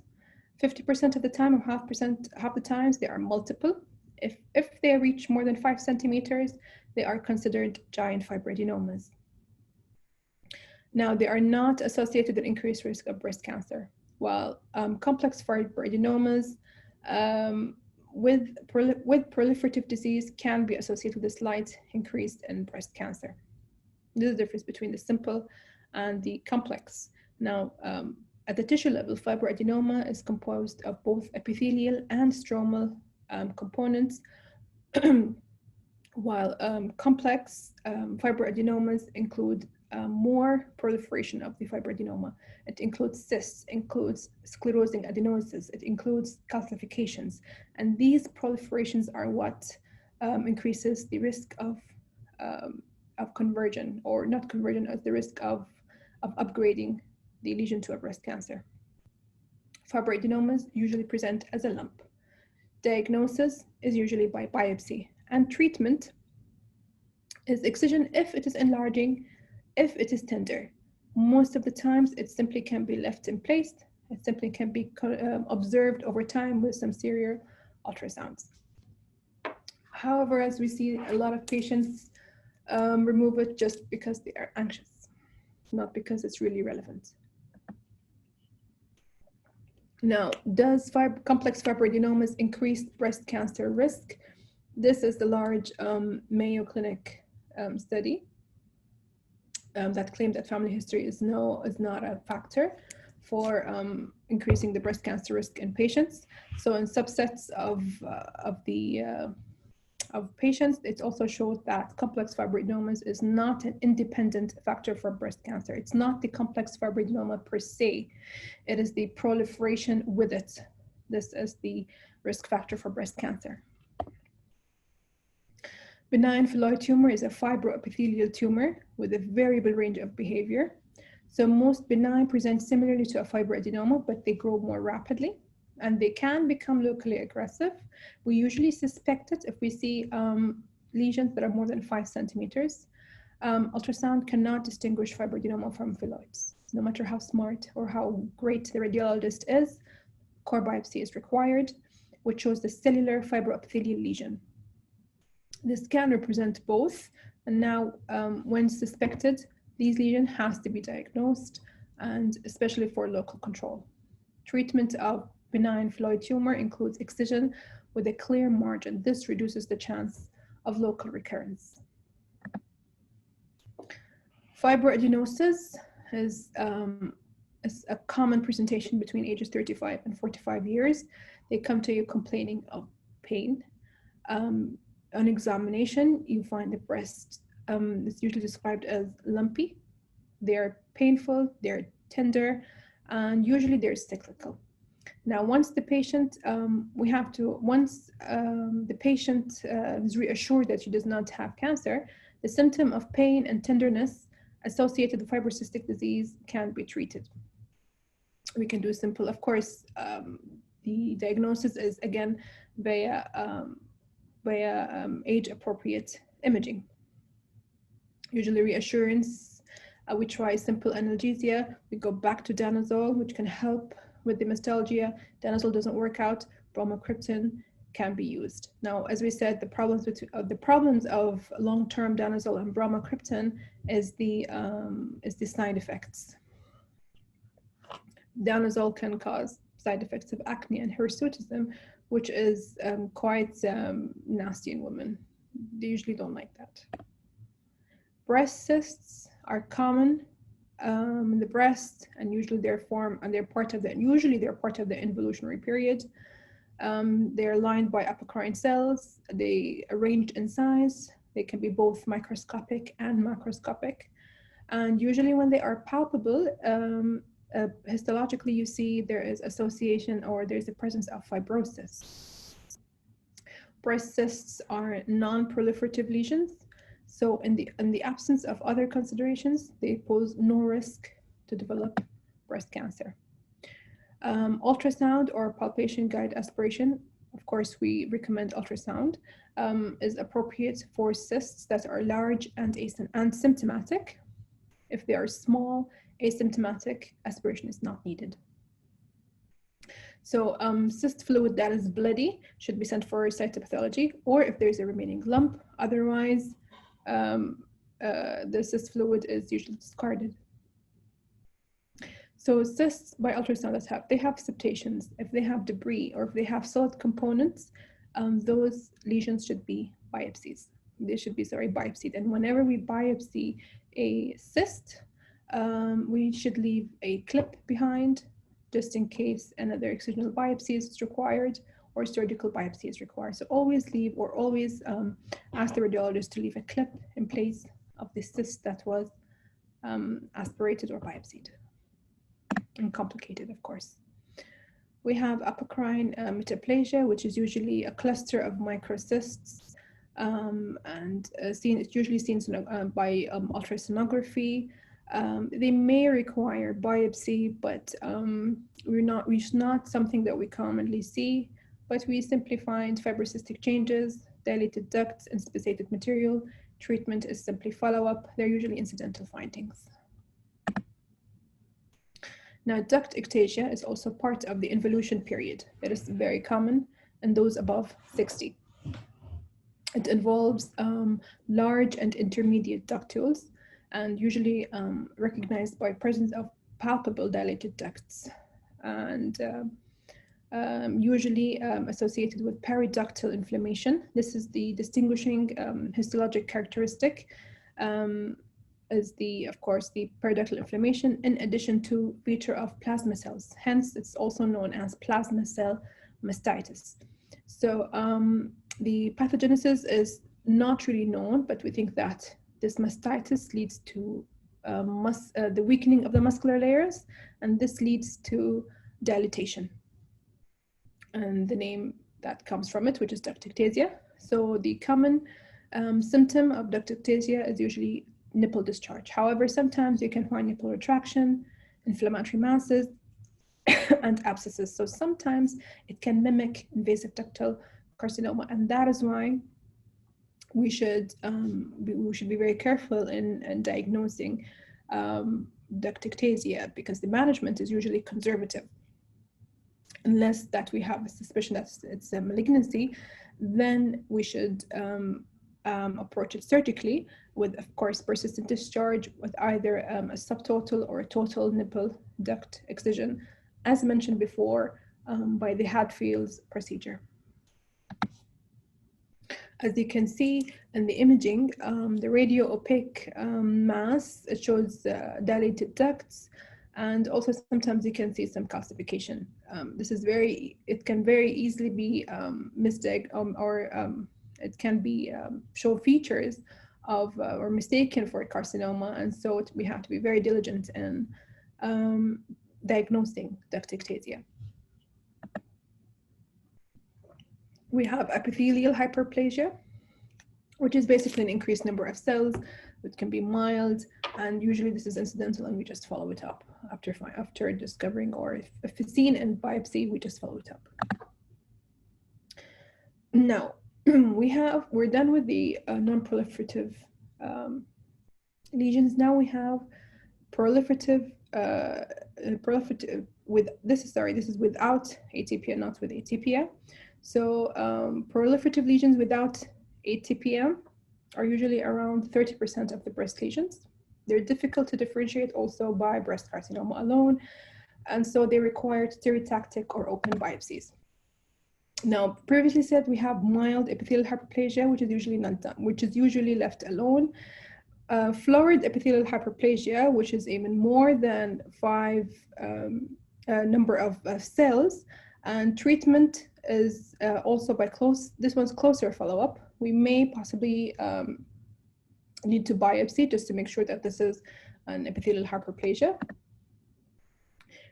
50% of the time, or half the times, they are multiple. If they reach more than 5 centimeters, they are considered giant fibroadenomas. Now, they are not associated with increased risk of breast cancer, while complex fibroadenomas with proliferative disease can be associated with a slight increase in breast cancer. This is the difference between the simple and the complex. Now, at the tissue level, fibroadenoma is composed of both epithelial and stromal components, while complex fibroadenomas include more proliferation of the fibroadenoma. It includes cysts, includes sclerosing adenosis, it includes calcifications, and these proliferations are what increases the risk of conversion, or not conversion, as the risk of upgrading the lesion to a breast cancer. Fibroadenomas usually present as a lump. Diagnosis is usually by biopsy, and treatment is excision if it is enlarging, if it is tender. Most of the times, it simply can be left in place. It simply can be observed over time with some serial ultrasounds. However, as we see, a lot of patients remove it just because they are anxious, not because it's really relevant. Now, does complex fibroadenomas increase breast cancer risk? This is the large Mayo Clinic study that claimed that family history is not a factor for increasing the breast cancer risk in patients. So in subsets of patients, it also showed that complex fibroadenomas is not an independent factor for breast cancer. It's not the complex fibroadenoma per se. It is the proliferation with it. This is the risk factor for breast cancer. Benign phylloid tumor is a fibroepithelial tumor with a variable range of behavior. So most benign present similarly to a fibroadenoma, but they grow more rapidly, and they can become locally aggressive. We usually suspect it if we see lesions that are more than 5 centimeters. Ultrasound cannot distinguish fibroadenoma from phylloides. No matter how smart or how great the radiologist is, core biopsy is required, which shows the cellular fibroepithelial lesion. This can represent both, and now when suspected, these lesions has to be diagnosed, and especially for local control. Treatment of benign phylloid tumor includes excision with a clear margin. This reduces the chance of local recurrence. Fibroadenosis is a common presentation between ages 35 and 45 years. They come to you complaining of pain. On examination, you find the breast is usually described as lumpy. They're painful, they're tender, and usually they're cyclical. Now, once the patient, the patient is reassured that she does not have cancer, the symptom of pain and tenderness associated with fibrocystic disease can be treated. We can do simple, of course, the diagnosis is again via age-appropriate imaging. Usually reassurance, we try simple analgesia, we go back to danazol, which can help with the mastalgia. Danazol doesn't work out, bromocriptine can be used. Now, as we said, the problems of long-term danazol and bromocriptine is the side effects. Danazol can cause side effects of acne and hirsutism, which is quite nasty in women. They usually don't like that. Breast cysts are common in the breast, and usually they're part of the involutionary period. They're lined by apocrine cells. They arranged in size. They can be both microscopic and macroscopic. And usually when they are palpable, histologically you see there is association or there's the presence of fibrosis. Breast cysts are non-proliferative lesions. So in the absence of other considerations, they pose no risk to develop breast cancer. Ultrasound or palpation guide aspiration, of course we recommend ultrasound, is appropriate for cysts that are large and symptomatic. If they are small, asymptomatic, aspiration is not needed. So cyst fluid that is bloody should be sent for cytopathology, or if there's a remaining lump. Otherwise, the cyst fluid is usually discarded. So cysts by ultrasound they have septations, if they have debris, or if they have solid components, those lesions should be biopsied. They should be, biopsied. And whenever we biopsy a cyst, we should leave a clip behind just in case another excisional biopsy is required or surgical biopsy is required. So always leave or always ask the radiologist to leave a clip in place of the cyst that was aspirated or biopsied. And complicated, of course. We have apocrine metaplasia, which is usually a cluster of microcysts, and it's usually seen by ultrasonography. They may require biopsy, but it's not something that we commonly see. But we simply find fibrocystic changes, dilated ducts, and inspissated material. Treatment is simply follow-up. They're usually incidental findings. Now, duct ectasia is also part of the involution period. It is very common in those above 60. It involves large and intermediate ductules, and usually recognized by presence of palpable dilated ducts, and usually associated with periductal inflammation. This is the distinguishing histologic characteristic, is of course, the periductal inflammation, in addition to feature of plasma cells. Hence, it's also known as plasma cell mastitis. So the pathogenesis is not really known, but we think that this mastitis leads to the weakening of the muscular layers, and this leads to dilatation. And the name that comes from it, which is duct ectasia. So the common symptom of duct ectasia is usually nipple discharge. However, sometimes you can find nipple retraction, inflammatory masses, and abscesses. So sometimes it can mimic invasive ductal carcinoma, and that is why we should be very careful in diagnosing duct ectasia, because the management is usually conservative. Unless that we have a suspicion that it's a malignancy, then we should approach it surgically with, of course, persistent discharge with either a subtotal or a total nipple duct excision, as mentioned before by the Hadfield's procedure. As you can see in the imaging, the radio-opaque mass, it shows dilated ducts, and also sometimes you can see some calcification. It can very easily be misdiagnosed, or it can be show features of or mistaken for carcinoma, and so we have to be very diligent in diagnosing duct ectasia. We have epithelial hyperplasia, which is basically an increased number of cells. It can be mild, and usually this is incidental, and we just follow it up after discovering, or if it's seen in biopsy, we just follow it up. Now, we're done with the non-proliferative lesions. Now we have proliferative with this is without Atypia, not with Atypia. So proliferative lesions without Atypia are usually around 30% of the breast lesions. They're difficult to differentiate also by breast carcinoma alone, and so they require stereotactic or open biopsies. Now, previously said, we have mild epithelial hyperplasia, which is usually not done, which is usually left alone. Florid epithelial hyperplasia, which is even more than 5 number of cells, and treatment is also by this one's closer follow-up. We may possibly need to biopsy just to make sure that this is an epithelial hyperplasia.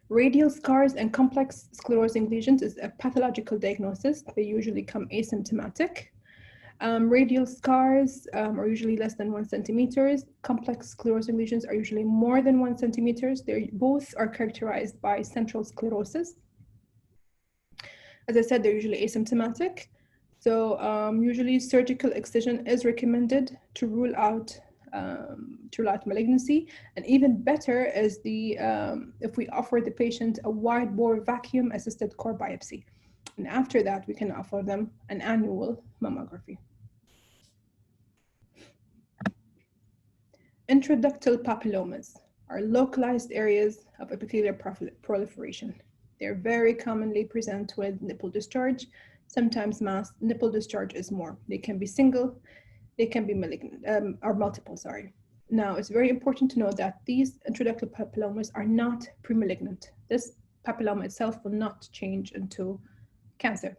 Radial scars and complex sclerosing lesions is a pathological diagnosis. They usually come asymptomatic. Radial scars are usually less than 1 centimeters. Complex sclerosing lesions are usually more than 1 centimeters. Both are characterized by central sclerosis. As I said, they're usually asymptomatic. So usually surgical excision is recommended to rule out malignancy. And even better is if we offer the patient a wide bore vacuum-assisted core biopsy. And after that, we can offer them an annual mammography. Intraductal papillomas are localized areas of epithelial proliferation. They're very commonly present with nipple discharge, sometimes mass. Nipple discharge is more. They can be single, they can be malignant, or multiple, sorry. Now, it's very important to know that these intraductal papillomas are not premalignant. This papilloma itself will not change into cancer.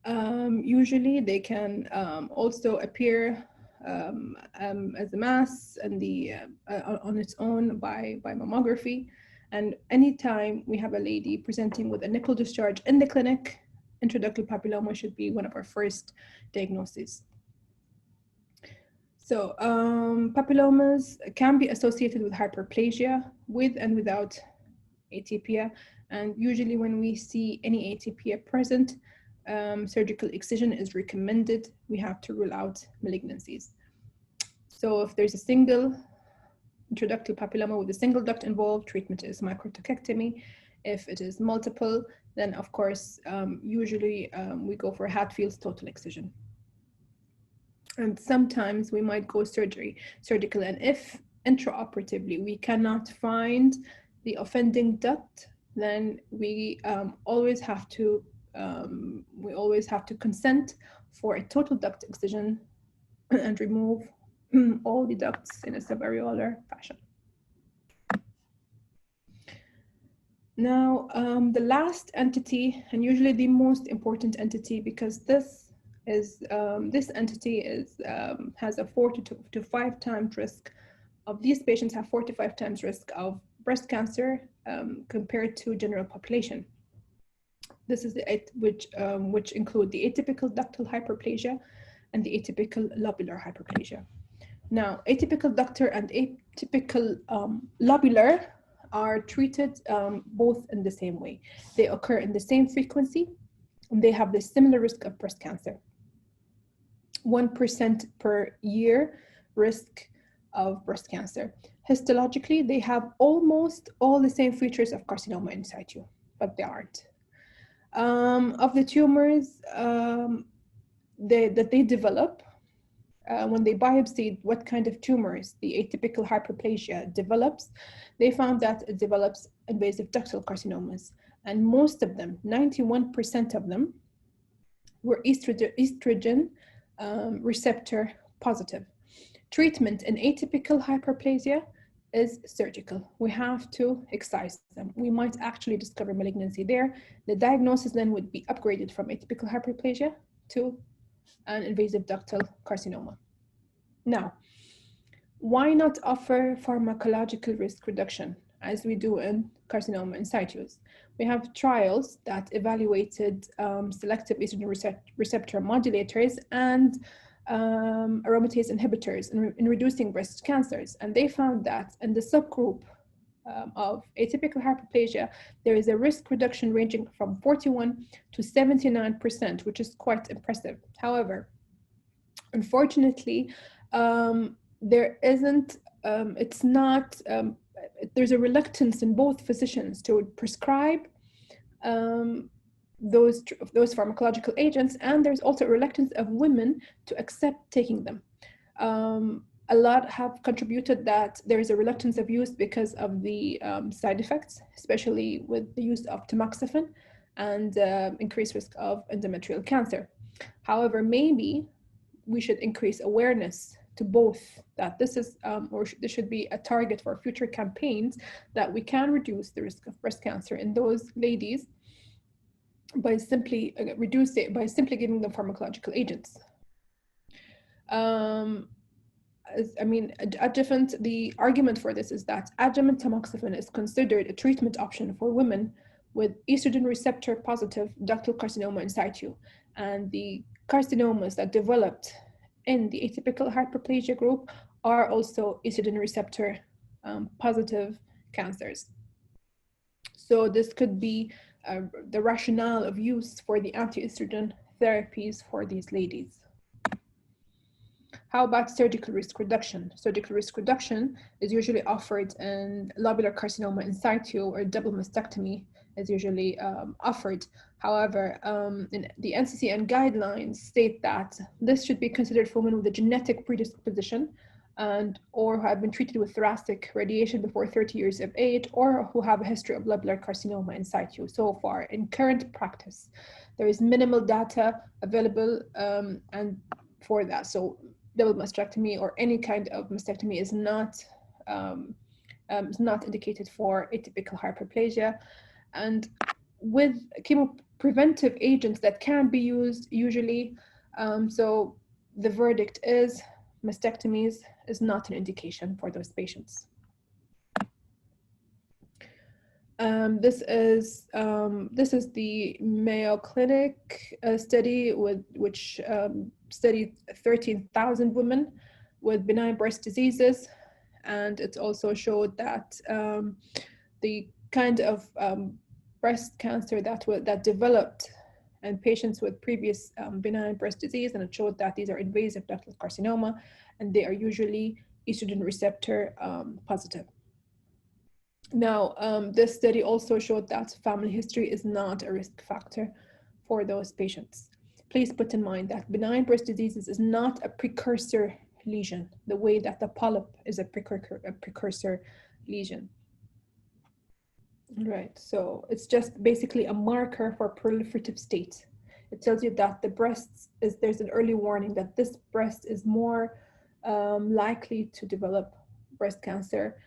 Usually, they can also appear as a mass and on its own by mammography. And anytime we have a lady presenting with a nipple discharge in the clinic, intraductal papilloma should be one of our first diagnoses. So papillomas can be associated with hyperplasia, with and without Atypia. And usually when we see any Atypia present, surgical excision is recommended. We have to rule out malignancies. So if there's a single intraductal papilloma with a single duct involved, treatment is microdochectomy. If it is multiple, then of course, usually we go for Hadfield's total excision. And sometimes we might go surgical. And if intraoperatively we cannot find the offending duct, then we always have to consent for a total duct excision and remove all the ducts in a subareolar fashion. Now, the last entity, and usually the most important entity, because this entity has a 4 to 5 times risk of these patients have 4 to 5 times risk of breast cancer compared to general population. This is which include the atypical ductal hyperplasia and the atypical lobular hyperplasia. Now, atypical ductal and atypical lobular are treated both in the same way. They occur in the same frequency, and they have the similar risk of breast cancer. 1% per year risk of breast cancer. Histologically, they have almost all the same features of carcinoma in situ, but they aren't. Of the tumors that they develop, when they biopsied what kind of tumors the atypical hyperplasia develops, they found that it develops invasive ductal carcinomas. And most of them, 91% of them, were estrogen receptor positive. Treatment in atypical hyperplasia is surgical. We have to excise them. We might actually discover malignancy there. The diagnosis then would be upgraded from atypical hyperplasia to an invasive ductal carcinoma. Now, why not offer pharmacological risk reduction? as we do in carcinoma in situ. We have trials that evaluated selective estrogen receptor modulators and aromatase inhibitors in reducing breast cancers. And they found that in the subgroup of atypical hyperplasia, there is a risk reduction ranging from 41 to 79%, which is quite impressive. However, unfortunately, there isn't, it's not, there's a reluctance in both physicians to prescribe those pharmacological agents, and there's also a reluctance of women to accept taking them. A lot have contributed that there is a reluctance of use because of the side effects, especially with the use of tamoxifen and increased risk of endometrial cancer. However, maybe we should increase awareness to both, that this is, or this should be a target for future campaigns, that we can reduce the risk of breast cancer in those ladies by simply giving them pharmacological agents. Adjuvant, the argument for this is that adjuvant tamoxifen is considered a treatment option for women with estrogen receptor positive ductal carcinoma in situ, and the carcinomas that developed in the atypical hyperplasia group are also estrogen receptor positive cancers. So this could be the rationale of use for the anti-estrogen therapies for these ladies. How about surgical risk reduction? Surgical risk reduction is usually offered in lobular carcinoma in situ, or double mastectomy is usually offered. However, in the NCCN guidelines state that this should be considered for women with a genetic predisposition or who have been treated with thoracic radiation before 30 years of age, or who have a history of lobular carcinoma in situ. So far, in current practice, there is minimal data available and for that. So double mastectomy or any kind of mastectomy is not indicated for atypical hyperplasia. And with chemopreventive agents that can be used usually, so the verdict is mastectomies is not an indication for those patients. This is the Mayo Clinic study which studied 13,000 women with benign breast diseases, and it also showed that the kind of breast cancer that developed in patients with previous benign breast disease, and it showed that these are invasive ductal carcinoma, and they are usually estrogen receptor positive. Now, this study also showed that family history is not a risk factor for those patients. Please put in mind that benign breast diseases is not a precursor lesion, the way that the polyp is a precursor lesion. Right, so it's just basically a marker for proliferative state. It tells you that the breast there's an early warning that this breast is more likely to develop breast cancer,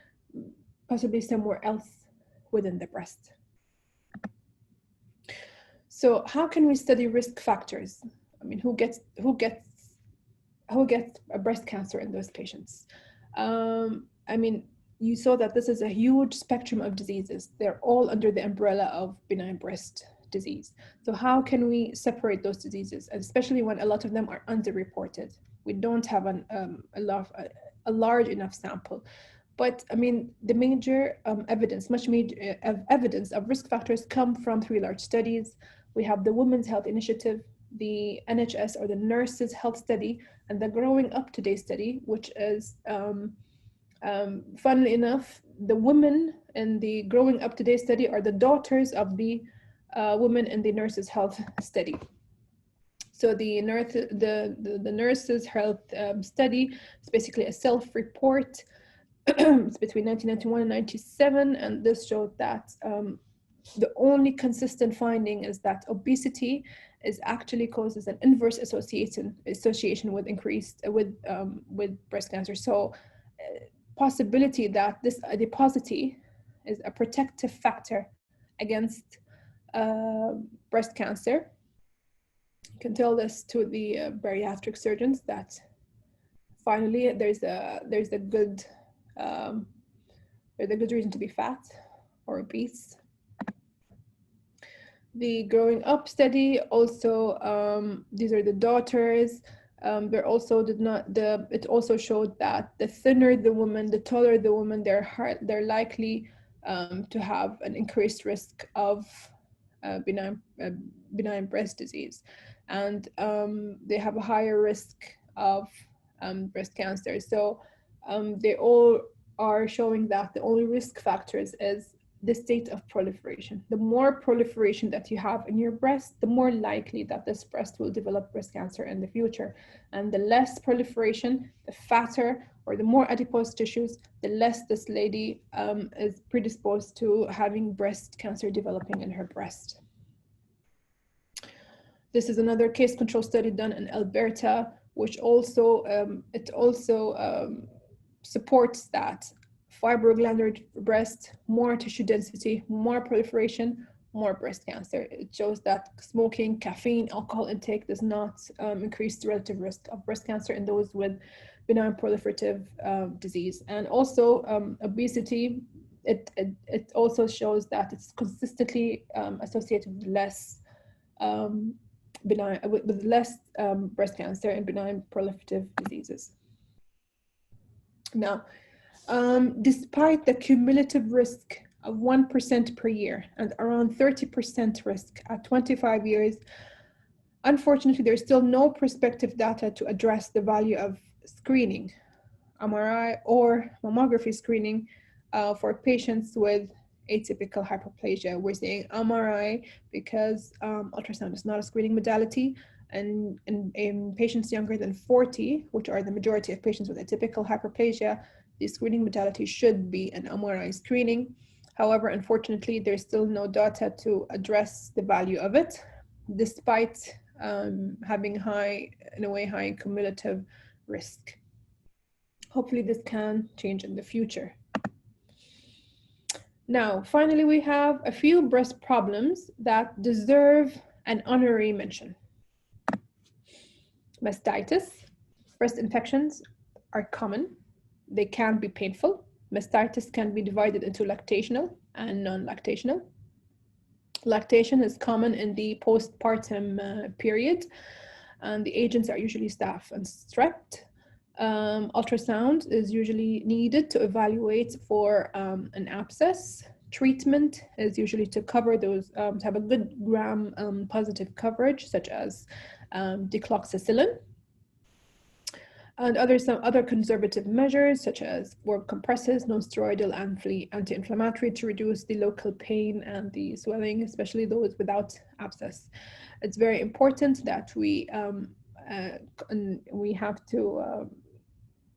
possibly somewhere else within the breast. So how can we study risk factors? I mean, who gets a breast cancer in those patients? I mean, you saw that this is a huge spectrum of diseases. They're all under the umbrella of benign breast disease. So how can we separate those diseases, especially when a lot of them are underreported? We don't have a large enough sample. But I mean, the major evidence of risk factors come from 3 large studies. We have the Women's Health Initiative, the NHS or the Nurses Health Study, and the Growing Up Today study, which is, funnily enough, the women in the Growing Up Today study are the daughters of the women in the Nurses Health Study. So the Nurses Health Study is basically a self-report. It's between 1991 and 1997, and this showed that the only consistent finding is that obesity actually causes an inverse association with increased with breast cancer. So possibility that this adiposity is a protective factor against breast cancer. You can tell this to the bariatric surgeons that finally there's a good There's a good reason to be fat or obese. The growing up study also, these are the daughters. There also it also showed that the thinner the woman, the taller the woman, they're likely to have an increased risk of benign breast disease, and they have a higher risk of breast cancer. So they all are showing that the only risk factors is the state of proliferation. The more proliferation that you have in your breast, the more likely that this breast will develop breast cancer in the future. And the less proliferation, the fatter or the more adipose tissues, the less this lady is predisposed to having breast cancer developing in her breast. This is another case control study done in Alberta, which also supports that fibroglandular breast, more tissue density, more proliferation, more breast cancer. It shows that smoking, caffeine, alcohol intake does not increase the relative risk of breast cancer in those with benign proliferative disease. And also obesity, it also shows that it's consistently associated with less breast cancer and benign proliferative diseases. Now, despite the cumulative risk of 1% per year and around 30% risk at 25 years, unfortunately, there's still no prospective data to address the value of screening, MRI or mammography screening for patients with atypical hyperplasia. We're saying MRI because ultrasound is not a screening modality, and in patients younger than 40, which are the majority of patients with atypical hyperplasia, the screening modality should be an MRI screening. However, unfortunately, there's still no data to address the value of it, despite having high cumulative risk. Hopefully this can change in the future. Now, finally, we have a few breast problems that deserve an honorary mention. Mastitis. Breast infections are common. They can be painful. Mastitis can be divided into lactational and non-lactational. Lactation is common in the postpartum period, and the agents are usually staph and strep. Ultrasound is usually needed to evaluate for an abscess. Treatment is usually to cover those, to have a good gram positive coverage, such as decloxacillin. And some other conservative measures, such as warm compresses, non-steroidal anti-inflammatory to reduce the local pain and the swelling, especially those without abscess. It's very important that we have to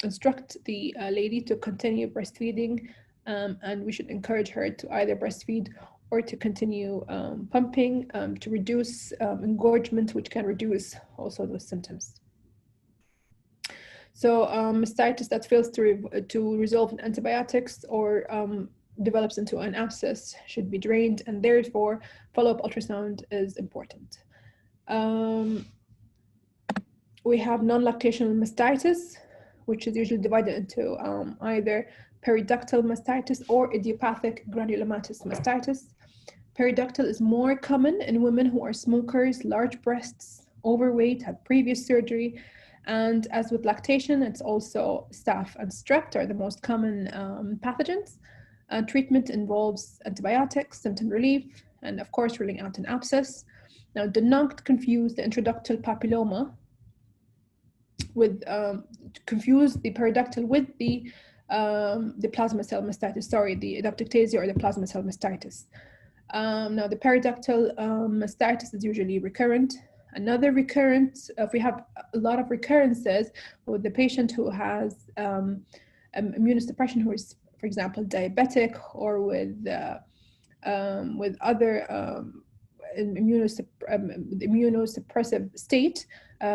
instruct the lady to continue breastfeeding, and we should encourage her to either breastfeed or to continue pumping to reduce engorgement, which can reduce also those symptoms. So mastitis that fails to resolve in antibiotics or develops into an abscess should be drained, and therefore follow-up ultrasound is important. We have non-lactational mastitis, which is usually divided into either periductal mastitis or idiopathic granulomatous mastitis. Periductal is more common in women who are smokers, large breasts, overweight, had previous surgery. And as with lactation, it's also staph and strep are the most common pathogens. Treatment involves antibiotics, symptom relief, and of course, ruling out an abscess. Now, do not confuse the intraductal papilloma with, confuse the periductal with the plasma cell mastitis, the duct ectasia or the plasma cell mastitis. Now, the periductal mastitis is usually recurrent. Another recurrent, if we have a lot of recurrences with the patient who has immunosuppression, who is, for example, diabetic, or with other immunosuppressive state,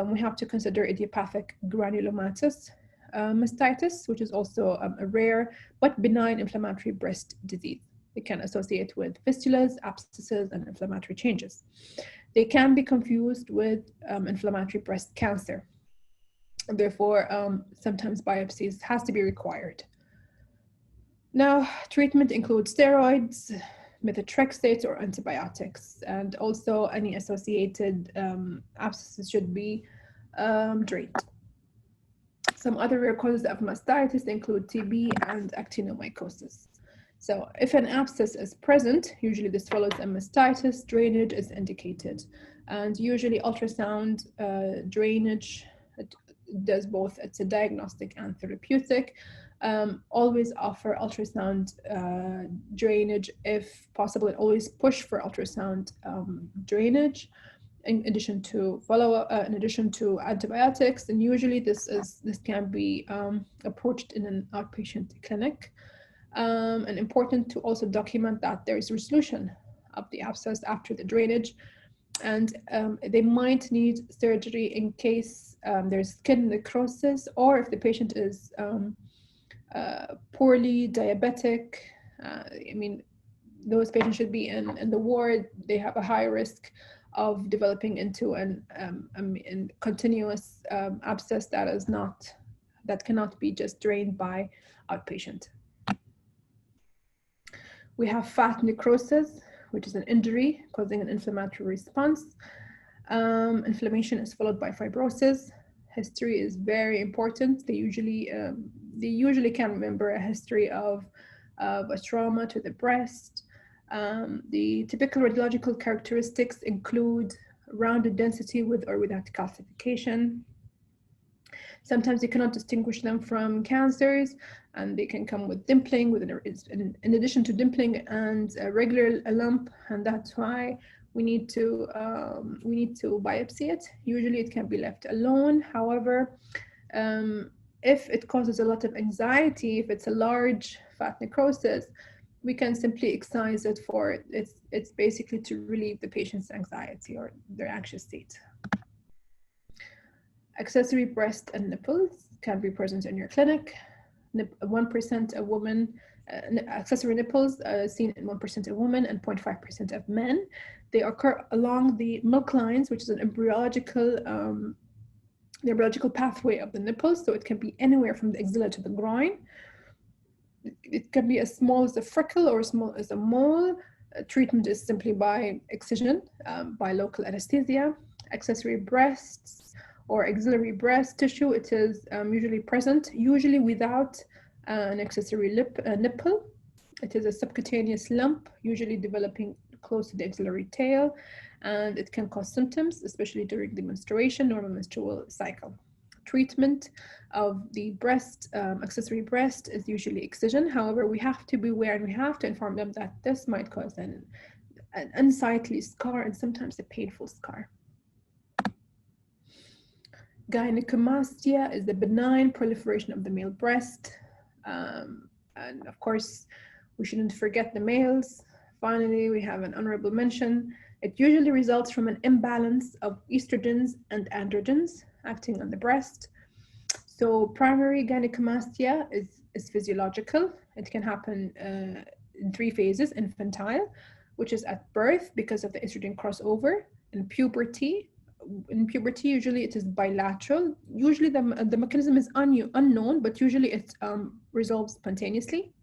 we have to consider idiopathic granulomatous mastitis, which is also a rare but benign inflammatory breast disease. It can associate with fistulas, abscesses, and inflammatory changes. They can be confused with inflammatory breast cancer. Therefore, sometimes biopsies has to be required. Now, treatment includes steroids, methotrexate, or antibiotics, and also any associated abscesses should be drained. Some other rare causes of mastitis include TB and actinomycosis. So if an abscess is present, usually this follows a mastitis, drainage is indicated. And usually ultrasound drainage does both. It's a diagnostic and therapeutic. Always offer ultrasound drainage if possible, and always push for ultrasound drainage in addition to in addition to antibiotics. And usually this can be approached in an outpatient clinic. And important to also document that there is resolution of the abscess after the drainage. And they might need surgery in case there's skin necrosis, or if the patient is poorly diabetic. I mean, those patients should be in the ward. They have a high risk of developing into an continuous abscess that cannot be just drained by outpatient. We have fat necrosis, which is an injury causing an inflammatory response. Inflammation is followed by fibrosis. History is very important. They usually can remember a history of a trauma to the breast. The typical radiological characteristics include rounded density with or without calcification. Sometimes you cannot distinguish them from cancers, and they can come with dimpling, in addition to dimpling and a regular lump, and that's why we need to biopsy it. Usually it can be left alone. However, if it causes a lot of anxiety, if it's a large fat necrosis, we can simply excise it for it's basically to relieve the patient's anxiety or their anxious state. Accessory breast and nipples can be present in your clinic. 1% of women, accessory nipples seen in 1% of women and 0.5% of men. They occur along the milk lines, which is an embryological pathway of the nipples. So it can be anywhere from the axilla to the groin. It can be as small as a freckle or as small as a mole. Treatment is simply by excision, by local anesthesia. Accessory breasts or axillary breast tissue, it is usually present, usually without an accessory nipple. It is a subcutaneous lump, usually developing close to the axillary tail, and it can cause symptoms, especially during the menstruation, normal menstrual cycle. Treatment of the breast, accessory breast, is usually excision. However, we have to be aware and we have to inform them that this might cause an unsightly scar and sometimes a painful scar. Gynecomastia is the benign proliferation of the male breast. And of course, we shouldn't forget the males. Finally, we have an honorable mention. It usually results from an imbalance of estrogens and androgens acting on the breast. So primary gynecomastia is physiological. It can happen in 3 phases: infantile, which is at birth because of the estrogen crossover; in puberty, usually it is bilateral. Usually the mechanism is unknown, but usually it resolves spontaneously.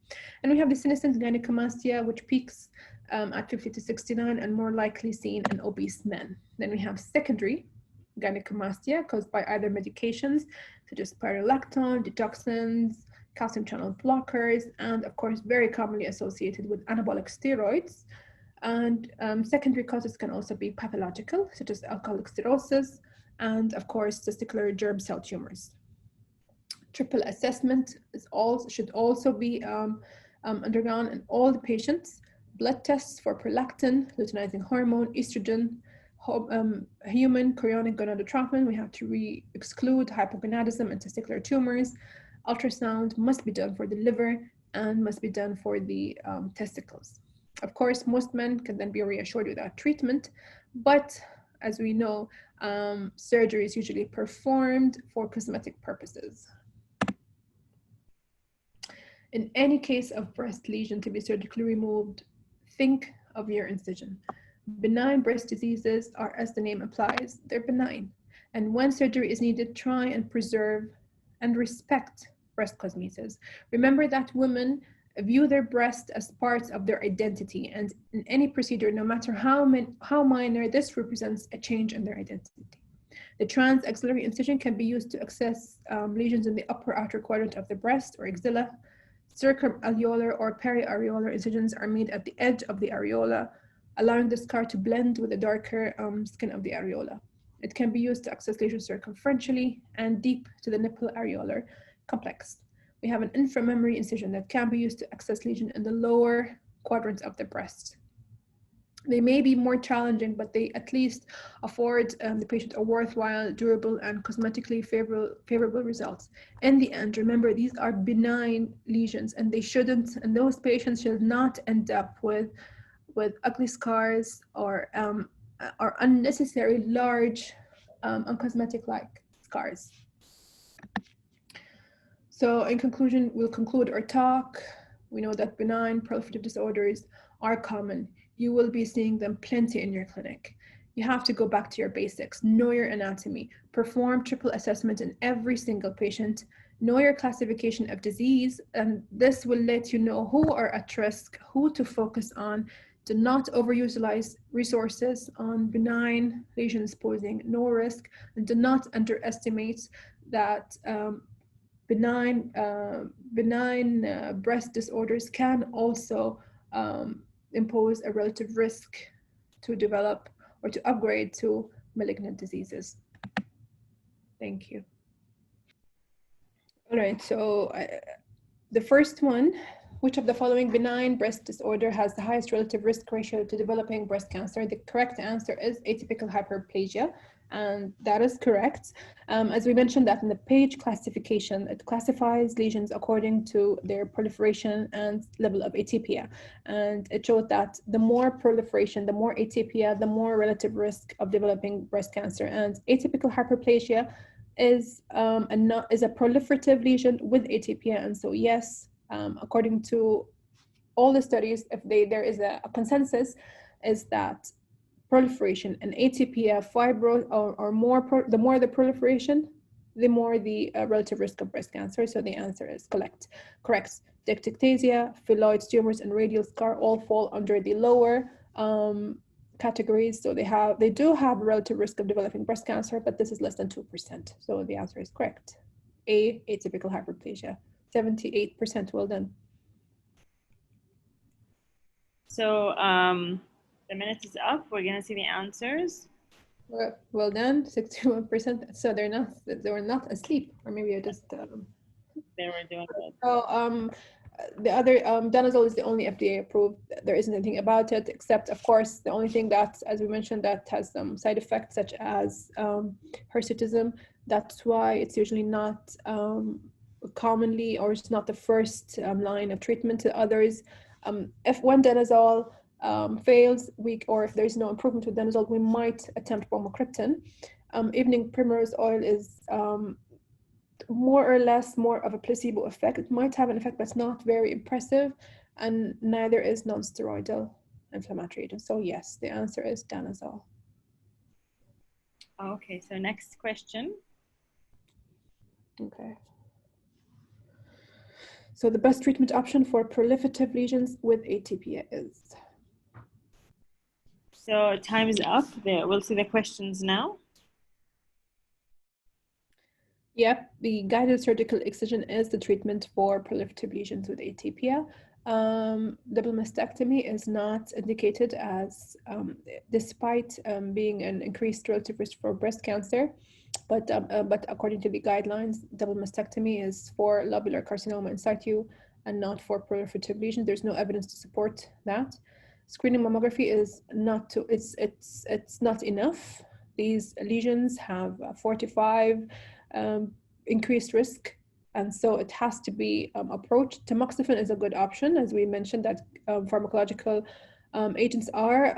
And we have the senescent gynecomastia, which peaks at 50 to 69 and more likely seen in obese men. Then we have secondary gynecomastia caused by either medications such as spironolactone, detoxins, calcium channel blockers, and of course very commonly associated with anabolic steroids. And secondary causes can also be pathological, such as alcoholic cirrhosis, and of course testicular germ cell tumors. Triple assessment should also be undergone in all the patients. Blood tests for prolactin, luteinizing hormone, estrogen, human chorionic gonadotropin. We have to exclude hypogonadism and testicular tumors. Ultrasound must be done for the liver and must be done for the testicles. Of course, most men can then be reassured without treatment, but as we know, surgery is usually performed for cosmetic purposes. In any case of breast lesion to be surgically removed, think of your incision. Benign breast diseases are, as the name implies, they're benign. And when surgery is needed, try and preserve and respect breast cosmesis. Remember that women view their breast as part of their identity, and in any procedure, no matter how minor, this represents a change in their identity. The transaxillary incision can be used to access lesions in the upper outer quadrant of the breast or axilla. Circumalveolar or periareolar incisions are made at the edge of the areola, allowing the scar to blend with the darker skin of the areola. It can be used to access lesions circumferentially and deep to the nipple areolar complex. We have an inframammary incision that can be used to access lesions in the lower quadrants of the breast. They may be more challenging, but they at least afford the patient a worthwhile, durable, and cosmetically favorable results. In the end, remember, these are benign lesions, and those patients should not end up with ugly scars or unnecessary large uncosmetic-like scars. So in conclusion, we'll conclude our talk. We know that benign proliferative disorders are common. You will be seeing them plenty in your clinic. You have to go back to your basics, know your anatomy, perform triple assessment in every single patient, know your classification of disease, and this will let you know who are at risk, who to focus on. Do not overutilize resources on benign lesions posing no risk, and do not underestimate that benign breast disorders can also impose a relative risk to develop or to upgrade to malignant diseases. Thank you. All right, so the first one, which of the following benign breast disorder has the highest relative risk ratio to developing breast cancer? The correct answer is atypical hyperplasia, and that is correct. As we mentioned that in the page classification, it classifies lesions according to their proliferation and level of atypia. And it showed that the more proliferation, the more atypia, the more relative risk of developing breast cancer. And atypical hyperplasia is a proliferative lesion with atypia. And so yes, according to all the studies, if there is a consensus, is that proliferation and atypia, fibro, the more the proliferation, the more the relative risk of breast cancer. So the answer is correct. Duct ectasia, phylloides, tumors, and radial scar all fall under the lower categories. So they do have a relative risk of developing breast cancer, but this is less than 2%. So the answer is correct. A, atypical hyperplasia. 78%. Well done. So the minute is up. We're gonna see the answers. Well done. 61%. So they were not asleep, or maybe I just they were doing good. So the other danazol is the only FDA approved. There isn't anything about it except, of course, the only thing that, as we mentioned, that has some side effects such as hirsutism. That's why it's usually not commonly, or it's not the first line of treatment to others. If one danazol fails, or if there's no improvement with danazol, we might attempt bromocriptine. Evening primrose oil is more or less more of a placebo effect. It might have an effect, but it's not very impressive, and neither is non-steroidal inflammatory agent. So yes, the answer is danazol. Okay, so next question. Okay. So the best treatment option for proliferative lesions with atypia is? So time is up. We'll see the questions now. Yep, the guided surgical excision is the treatment for proliferative lesions with atypia. Double mastectomy is not indicated as, despite being an increased relative risk for breast cancer, but according to the guidelines, double mastectomy is for lobular carcinoma in situ and not for proliferative lesions. There's no evidence to support that. Screening mammography is not it's not enough. These lesions have 45 increased risk, and so it has to be approached. Tamoxifen is a good option, as we mentioned that pharmacological agents are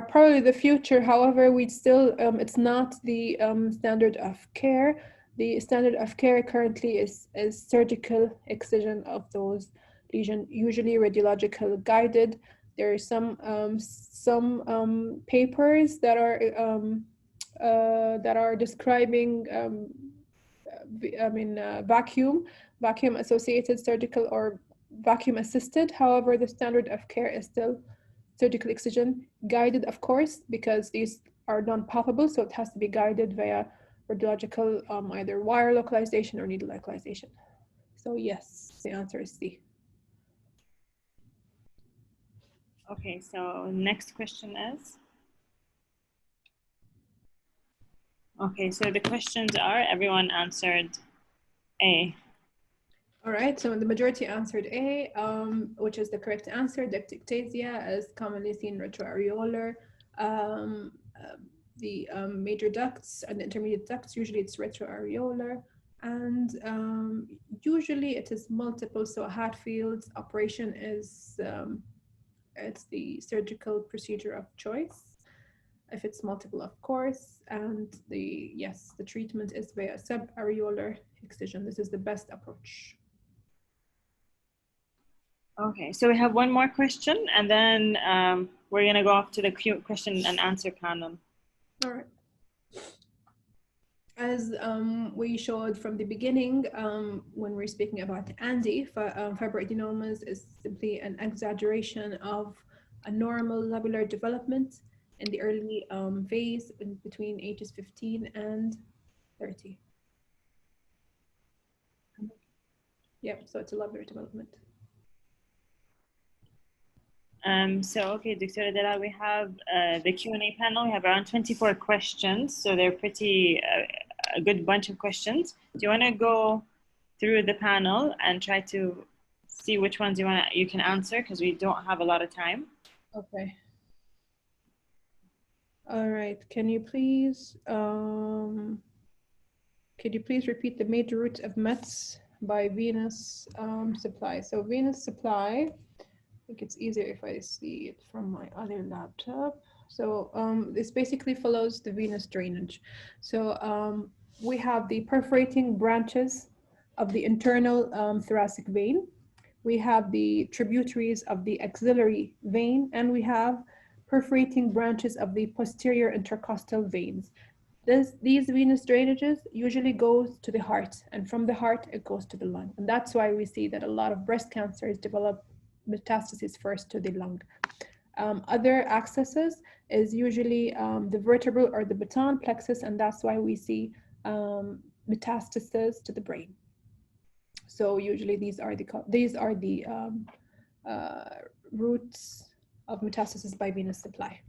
probably the future. However, we still it's not the standard of care. The standard of care currently is surgical excision of those lesions, usually radiological guided. There are some papers that are describing vacuum associated surgical or vacuum assisted. However, the standard of care is still surgical excision, guided, of course, because these are non-palpable, so it has to be guided via radiological, either wire localization or needle localization. So yes, the answer is C. Okay, so next question is? Okay, so the questions are, everyone answered A. All right, so the majority answered A, which is the correct answer. Duct ectasia is commonly seen retroareolar. The major ducts and the intermediate ducts, usually it's retroareolar. And usually it is multiple, so a Hadfield's operation is, it's the surgical procedure of choice. If it's multiple, of course, and the treatment is via subareolar excision. This is the best approach. Okay, so we have one more question, and then we're gonna go off to the question and answer panel. All right. As we showed from the beginning, when we're speaking about ANDI, fibroadenomas is simply an exaggeration of a normal lobular development in the early phase between ages 15 and 30. Yep, so it's a lobular development. Okay, Dr. Dalal, we have the Q&A panel. We have around 24 questions, so they're pretty a good bunch of questions. Do you want to go through the panel and try to see which ones you can answer, because we don't have a lot of time? Okay. All right. Can you please repeat the major route of METs by venous supply? So venous supply, I think it's easier if I see it from my other laptop. So this basically follows the venous drainage. So we have the perforating branches of the internal thoracic vein. We have the tributaries of the axillary vein, and we have perforating branches of the posterior intercostal veins. These venous drainages usually goes to the heart, and from the heart it goes to the lung. And that's why we see that a lot of breast cancers develop metastasis first to the lung. Other accesses is usually the vertebral or the baton plexus, and that's why we see metastasis to the brain. So usually these are the routes of metastasis by venous supply.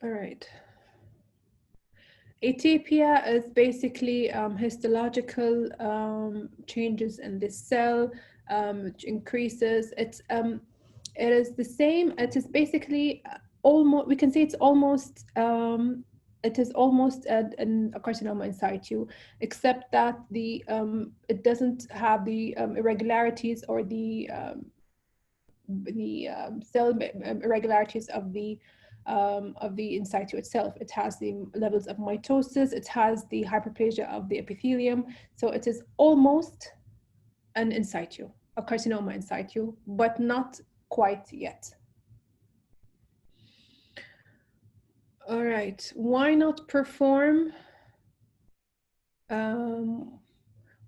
All right. Atypia is basically histological changes in the cell, which increases. It is the same. It is basically almost, we can say it's almost, it is almost a carcinoma in situ, except that it doesn't have the irregularities or the cell irregularities of the in situ itself. It has the levels of mitosis, it has the hyperplasia of the epithelium, so it is almost an in situ, a carcinoma in situ, but not quite yet. All right, why not perform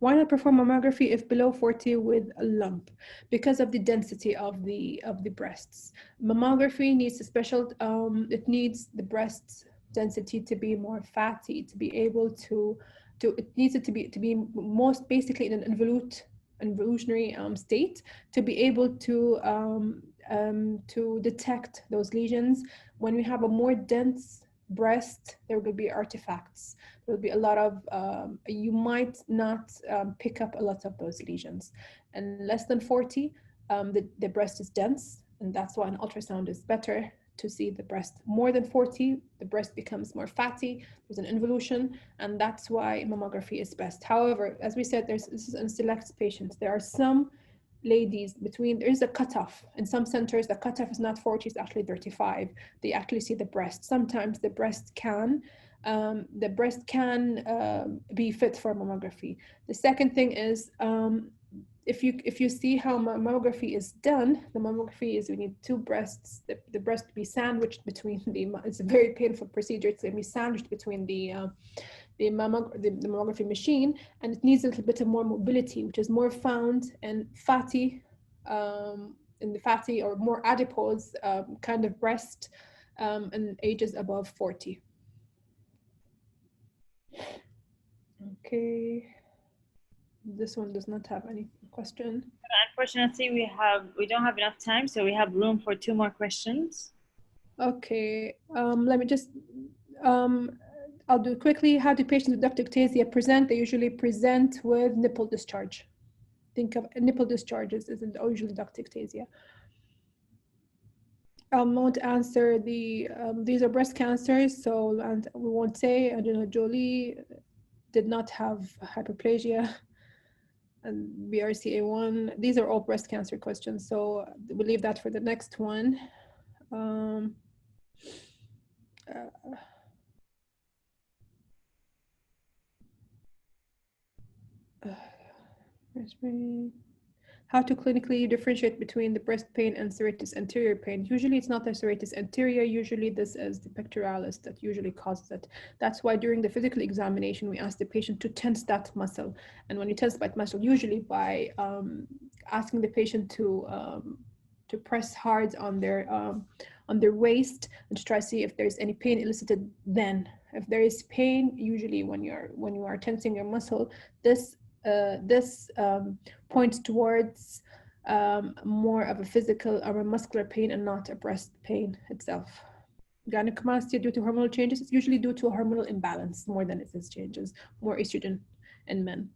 mammography if below 40 with a lump? Because of the density of the breasts. Mammography needs a special, it needs the breast density to be more fatty, to be able to it needs it to be most basically in an involutionary state, to be able to detect those lesions. When we have a more dense breast, there will be artifacts. There will be a lot of, you might not pick up a lot of those lesions. And less than 40, the breast is dense, and that's why an ultrasound is better to see the breast. More than 40, the breast becomes more fatty, there's an involution, and that's why mammography is best. However, as we said, this is in select patients. There are some ladies there is a cutoff. In some centers, the cutoff is not 40, it's actually 35. They actually see the breast. Sometimes the breast can be fit for mammography. The second thing is, if you see how mammography is done, the mammography is, we need two breasts, the breast to be sandwiched between it's a very painful procedure. It's going to be sandwiched between the the mammography machine, and it needs a little bit of more mobility, which is more found in fatty, in the fatty or more adipose kind of breast in ages above 40. Okay, this one does not have any question. Unfortunately, we don't have enough time, so we have room for 2 more questions. Okay, let me just, I'll do it quickly. How do patients with duct ectasia present? They usually present with nipple discharge. Think of nipple discharges as usually duct ectasia. I won't answer the, these are breast cancers, so and we won't say Angelina Jolie did not have hyperplasia and BRCA1. These are all breast cancer questions, so we'll leave that for the next one. How to clinically differentiate between the breast pain and serratus anterior pain. Usually it's not the serratus anterior, usually this is the pectoralis that usually causes it. That's why during the physical examination, we ask the patient to tense that muscle. And when you tense that muscle, usually by asking the patient to press hard on their waist and to try to see if there's any pain elicited then. If there is pain, usually when you are tensing your muscle, this points towards more of a physical or a muscular pain and not a breast pain itself. Gynecomastia due to hormonal changes, it's usually due to a hormonal imbalance more than it is changes, more estrogen in men.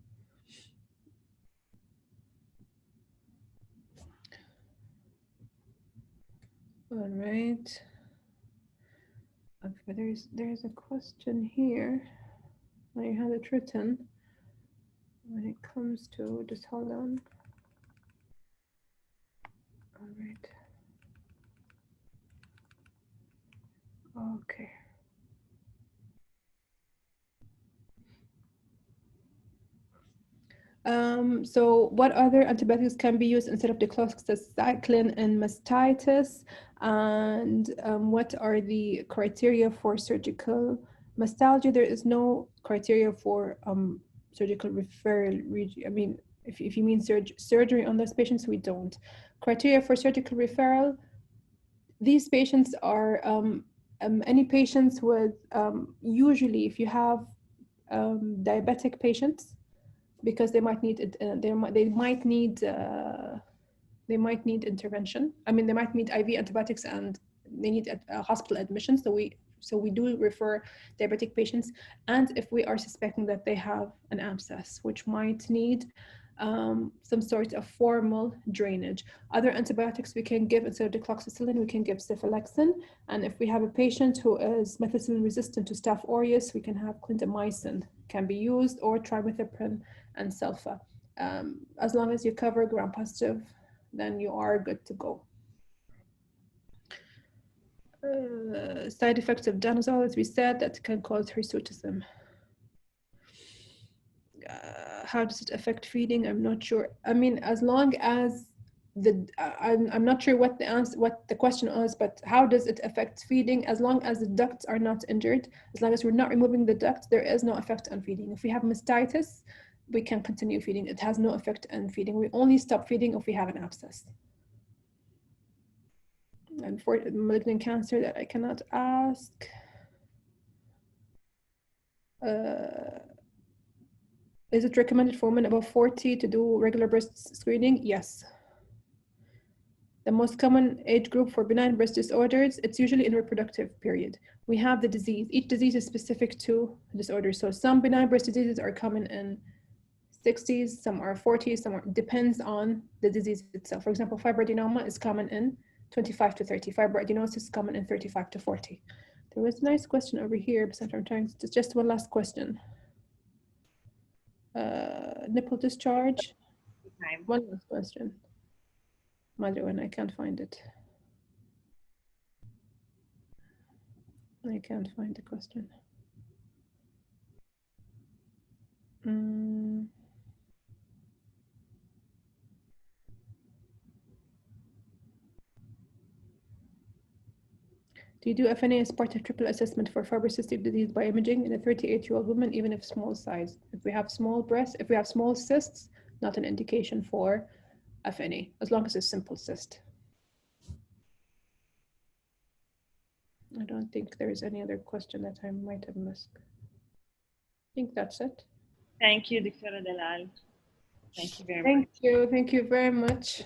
All right. Okay, there's a question here. I had it written. When it comes to, just hold on. All right. Okay. So what other antibiotics can be used instead of doxycycline in mastitis? And what are the criteria for surgical mastalgia? There is no criteria for surgical referral. I mean, if you mean surgery on those patients, we don't. Criteria for surgical referral, these patients are any patients with, usually if you have diabetic patients, because they might need they might need intervention. I mean, they might need IV antibiotics and they need a hospital admission. So we do refer diabetic patients, and if we are suspecting that they have an abscess, which might need some sort of formal drainage. Other antibiotics we can give, instead of decloxacillin, we can give cephalexin. And if we have a patient who is methicillin resistant to Staph aureus, we can have clindamycin can be used, or trimethoprim and sulfa. As long as you cover gram-positive, then you are good to go. Side effects of danazol, as we said, that can cause hirsutism. How does it affect feeding? I'm not sure. I mean, as long as I'm not sure what the question is, but how does it affect feeding? As long as the ducts are not injured, as long as we're not removing the duct, there is no effect on feeding. If we have mastitis, we can continue feeding. It has no effect on feeding. We only stop feeding if we have an abscess. And for malignant cancer that I cannot ask. Is it recommended for women above 40 to do regular breast screening? Yes. The most common age group for benign breast disorders, it's usually in reproductive period. We have the disease. Each disease is specific to disorder. So some benign breast diseases are common in 60s, some are 40s, some are, depends on the disease itself. For example, fibroadenoma is common in 25 to 30. Fibroadenosis is common in 35 to 40. There was a nice question over here, but I'm trying to, just one last question. Nipple discharge. Okay. One last question. Mother one, I can't find it. I can't find the question. Do you do FNA as part of triple assessment for fibrocystic disease by imaging in a 38-year-old woman, even if small size? If we have small breasts, if we have small cysts, not an indication for FNA, as long as it's simple cyst. I don't think there is any other question that I might have missed. I think that's it. Thank you, Dr. Dalal. Thank you very much. Thank you. Thank you very much.